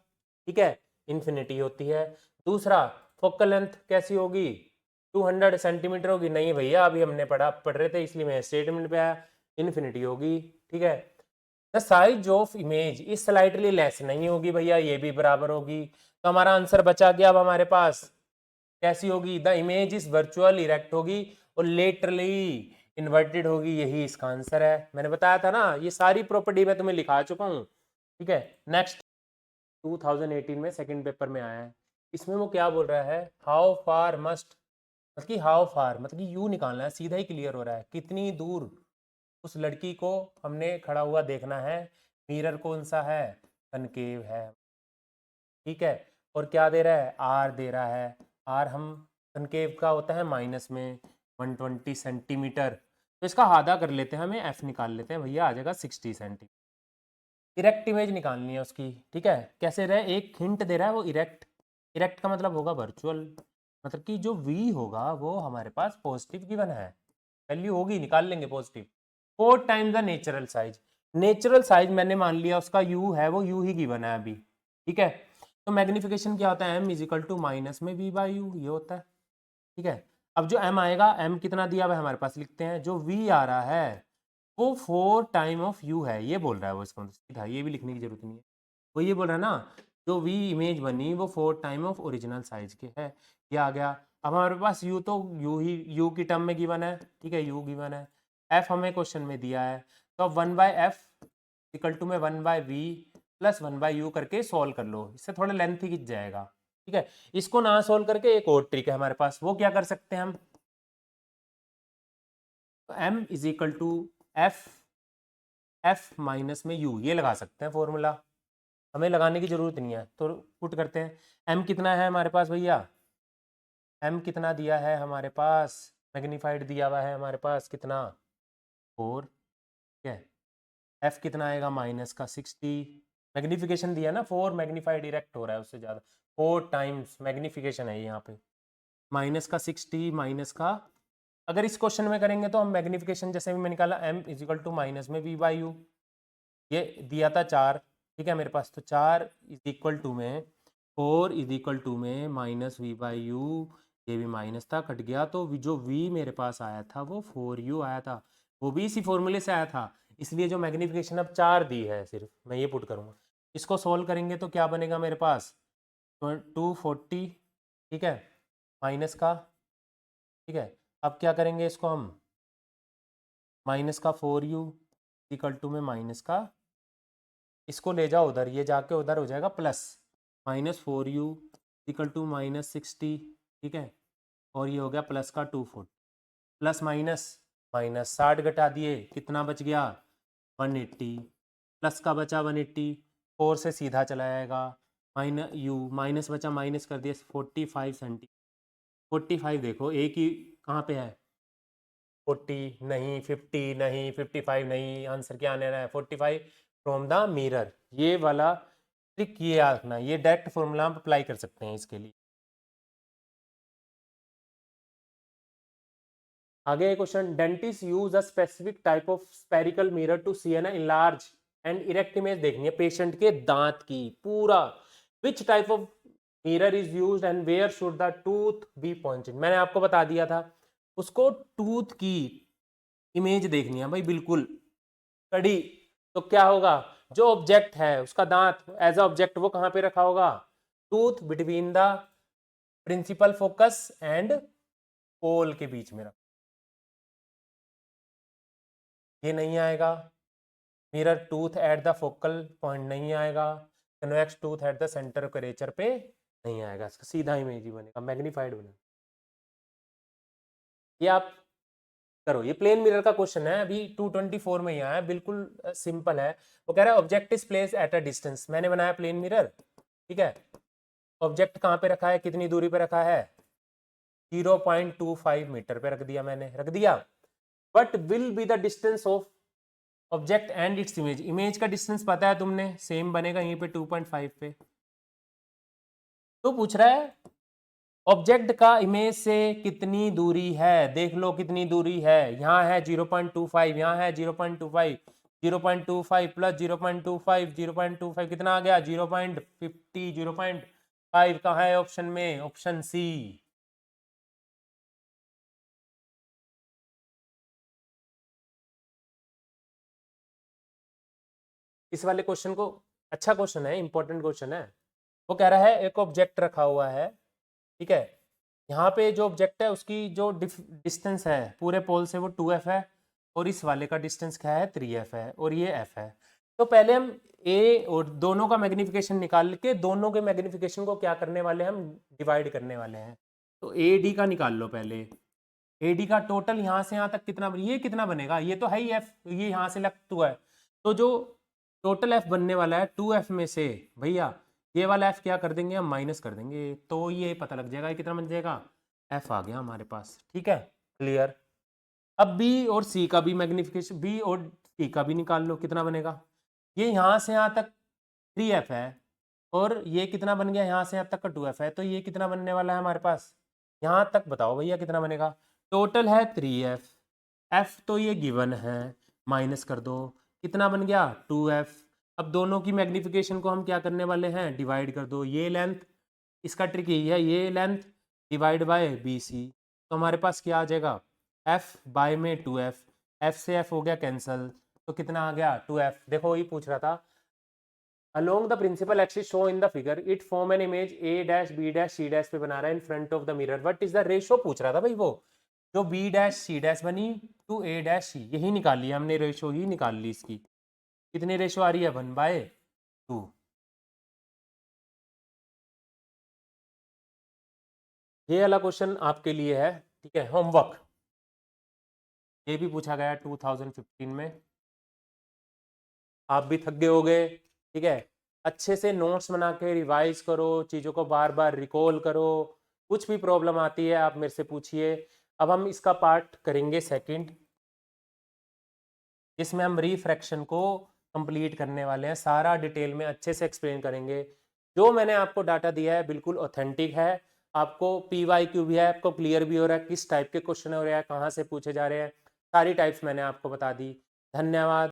ठीक है, इन्फिनिटी होती है। दूसरा, फोकल लेंथ कैसी होगी, 200 सेंटीमीटर होगी, नहीं भैया अभी हमने पढ़ रहे थे इसलिए मैं स्टेटमेंट पे आया, इन्फिनिटी होगी। ठीक है, the size of image is slightly less, नहीं होगी भैया, ये भी बराबर होगी। तो हमारा आंसर बचा गया अब हमारे पास, कैसी होगी, the image is virtual erect होगी और लेटरली इन्वर्टेड होगी, यही इसका आंसर है। मैंने बताया था ना, ये सारी प्रॉपर्टी मैं तुम्हें लिखा चुका हूँ। ठीक है, नेक्स्ट 2018 में सेकंड पेपर में आया है। इसमें वो क्या बोल रहा है, हाउ फार मस्ट, मतलब कि हाउ फार मतलब कि यू निकालना है, सीधा ही क्लियर हो रहा है, कितनी दूर उस लड़की को हमने खड़ा हुआ देखना है। मिरर कौन सा है, कनकेव है। ठीक है, और क्या दे रहा है, आर दे रहा है। आर हम कनकेव का होता है माइनस में 120 सेंटीमीटर। तो इसका आधा कर लेते हैं, हमें एफ निकाल लेते हैं भैया, आ जाएगा 60 सेंटीमीटर। इरेक्ट इमेज निकालनी है उसकी। ठीक है, कैसे रहे, एक हिंट दे रहा है वो इरेक्ट। इरेक्ट का मतलब होगा वर्चुअल, मतलब कि जो v होगा वो हमारे पास पॉजिटिव गिवन है, वैल्यू होगी, निकाल लेंगे positive. 4 time the natural size. Natural size मैंने मान लिया उसका u है, वो u ही गिवन है अभी। ठीक है, तो मैग्निफिकेशन क्या होता है, m is equal to minus में v बाई यू, ये होता है। ठीक है, अब जो m आएगा, m कितना दिया हुआ है हमारे पास, लिखते हैं। जो v आ रहा है वो 4 टाइम ऑफ u है, ये बोल रहा है वो, इसको सीधा ये भी लिखने की जरूरत नहीं है। वो ये बोल रहा है ना, जो v इमेज बनी वो 4 टाइम ऑफ ओरिजिनल साइज के है, ये आ गया। अब हमारे पास u तो u ही u की टर्म में गिवन है। ठीक है, u गिवन है, f हमें क्वेश्चन में दिया है, तो अब 1/f इक्वल टू में 1/v प्लस 1/u करके सॉल्व कर लो, इससे थोड़ा लेंथ ही खिंच जाएगा। ठीक है, इसको ना सॉल्व करके एक और ट्रिक है हमारे पास, वो क्या कर सकते हैं हम, m is equal to f minus में u, ये लगा सकते हैं फॉर्मूला, हमें लगाने की जरूरत नहीं है। तो पुट करते हैं, m कितना है हमारे पास भैया, m कितना दिया है हमारे पास, मैग्नीफाइड दिया हुआ है हमारे पास कितना, 4। ठीक है, f कितना आएगा, माइनस का 60, मैग्निफिकेशन दिया ना 4, मैग्नीफाइड इरेक्ट हो रहा है उससे ज़्यादा, 4 टाइम्स मैग्निफिकेशन है यहाँ पे, माइनस का 60 माइनस का, अगर इस क्वेश्चन में करेंगे तो हम मैग्निफिकेशन जैसे भी मैं निकाला m is equal to minus में v बाई यू। ये दिया था 4, ठीक है मेरे पास, तो 4 इज इक्वल टू में 4 इज इक्वल टू में माइनस वी बाई यू, ये भी माइनस था कट गया, तो जो v मेरे पास आया था वो 4u आया था, वो भी इसी फॉर्मूले से आया था, इसलिए जो मैग्निफिकेशन अब 4 दी है सिर्फ मैं ये पुट करूँगा। इसको सॉल्व करेंगे तो क्या बनेगा मेरे पास 240, ठीक है माइनस का, ठीक है अब क्या करेंगे इसको हम, माइनस का 4u इक्वल टू में माइनस का, इसको ले जाओ उधर, ये जाके उधर हो जाएगा प्लस, -4u इक्वल टू -60, ठीक है, और ये हो गया प्लस का 240, प्लस माइनस माइनस 60 घटा दिए, कितना बच गया 180, प्लस का बचा 180, 4 से सीधा चला जाएगा, माइनस बचा, माइनस कर दिया 45 सेंटी, 45 देखो एक ही कहाँ पे है, 40 नहीं, 50 नहीं, 55 नहीं, आंसर क्या आने रहा है 45 फ्रॉम द मिरर। ये वाला ट्रिक ये याद रखना, ये डायरेक्ट फॉर्मूला हम अप्लाई कर सकते हैं इसके लिए। आगे question, dentist use a specific type of spherical mirror to see an enlarge and erect image देखनी है पेशेंट के दांत की पूरा, which type of mirror is used and where should the tooth be pointed, मैंने आपको बता दिया था, उसको टूथ की इमेज देखनी है भाई बिल्कुल कड़ी, तो क्या होगा जो ऑब्जेक्ट है उसका दांत एज अ ऑब्जेक्ट वो कहां पे रखा होगा, टूथ between the principal focus and pole के बीच में रखा, ये नहीं आएगा, मिरर टूथ एट द फोकल पॉइंट नहीं आएगा, कन्वेक्स टूथ एट द सेंटर करेचर पे नहीं आएगा, इसका सीधा इमेज ही बनेगा, मैग्नीफाइड बनेगा। ये आप करो, ये प्लेन मिरर का क्वेश्चन है, अभी 224 में ही आया, बिल्कुल सिंपल है। वो कह रहा है object is place at a distance, मैंने बनाया प्लेन मिरर, ठीक है, ऑब्जेक्ट कहाँ पे रखा है, कितनी दूरी पे रखा है, 0.25 मीटर पे रख दिया, मैंने रख दिया, but will be the distance of object and its image, image का डिस्टेंस पता है तुमने, सेम बनेगा यहीं पे 2.5 पे, तो पूछ रहा है ऑब्जेक्ट का इमेज से कितनी दूरी है, देख लो कितनी दूरी है, यहाँ है 0.25, यहाँ है 0.25, 0.25 प्लस 0.25, 0.25 कितना आ गया 0.50, 0.5 कहाँ है ऑप्शन में, ऑप्शन सी। इस वाले क्वेश्चन को, अच्छा क्वेश्चन है, इंपॉर्टेंट क्वेश्चन है। वो कह रहा है एक ऑब्जेक्ट रखा हुआ है, ठीक है, यहाँ पे जो ऑब्जेक्ट है उसकी जो डिस्टेंस है पूरे पोल से वो 2f है, और इस वाले का डिस्टेंस क्या है 3f है, और ये f है, तो पहले हम a और दोनों का मैग्निफिकेशन निकाल के दोनों के मैग्निफिकेशन को क्या करने वाले हैं, हम डिवाइड करने वाले हैं, तो AD का निकाल लो पहले, AD का टोटल यहाँ से यहाँ तक कितना, ये कितना बनेगा, ये तो है ही f, ये यहाँ से लग हुआ है, तो जो टोटल f बनने वाला है 2f में से भैया ये वाला f क्या कर देंगे हम, माइनस कर देंगे, तो ये पता लग जाएगा ये कितना बन जाएगा, f आ गया हमारे पास, ठीक है क्लियर। अब b और c का भी मैग्निफिकेशन, b और c का भी निकाल लो कितना बनेगा, ये यहाँ से यहाँ तक 3f है, और ये कितना बन गया यहाँ से यहाँ तक का 2f है, तो ये कितना बनने वाला है हमारे पास, यहाँ तक बताओ भैया कितना बनेगा, टोटल है 3f, f तो ये गिवन है, माइनस कर दो, कितना बन गया 2f, अब दोनों की मैग्निफिकेशन को हम क्या करने वाले हैं, डिवाइड कर दो, ये लेंथ, इसका ट्रिक यही है, ये लेंथ डिवाइड बाय BC, तो हमारे पास क्या आ जाएगा f बाय में 2f, f से f हो गया कैंसल, तो कितना आ गया 2f, देखो वही पूछ रहा था, along the principal axis shown in the figure it form an image a dash b dash c dash पे बना रहा है in front of the mirror, what is the ratio पूछ रहा था भाई, वो जो b dash c dash बनी टू a dash c, यही निकाल लिया हमने, रेशो ही निकाल ली इसकी, कितनी रेशो आ रही है 1/2। ये वाला क्वेश्चन आपके लिए है, ठीक है, होमवर्क, ये भी पूछा गया 2015 में, आप भी थक गए होगे, ठीक है, अच्छे से नोट्स बना के रिवाइज करो, चीज़ों को बार बार रिकॉल करो, कुछ भी प्रॉब्लम आती है आप मेरे से पूछिए। अब हम इसका पार्ट करेंगे सेकंड, इसमें हम रिफ्रैक्शन को कंप्लीट करने वाले हैं, सारा डिटेल में अच्छे से एक्सप्लेन करेंगे, जो मैंने आपको डाटा दिया है बिल्कुल ऑथेंटिक है, आपको PYQ भी है, आपको क्लियर भी हो रहा है किस टाइप के क्वेश्चन हो रहे हैं, कहाँ से पूछे जा रहे हैं, सारी टाइप्स मैंने आपको बता दी। धन्यवाद।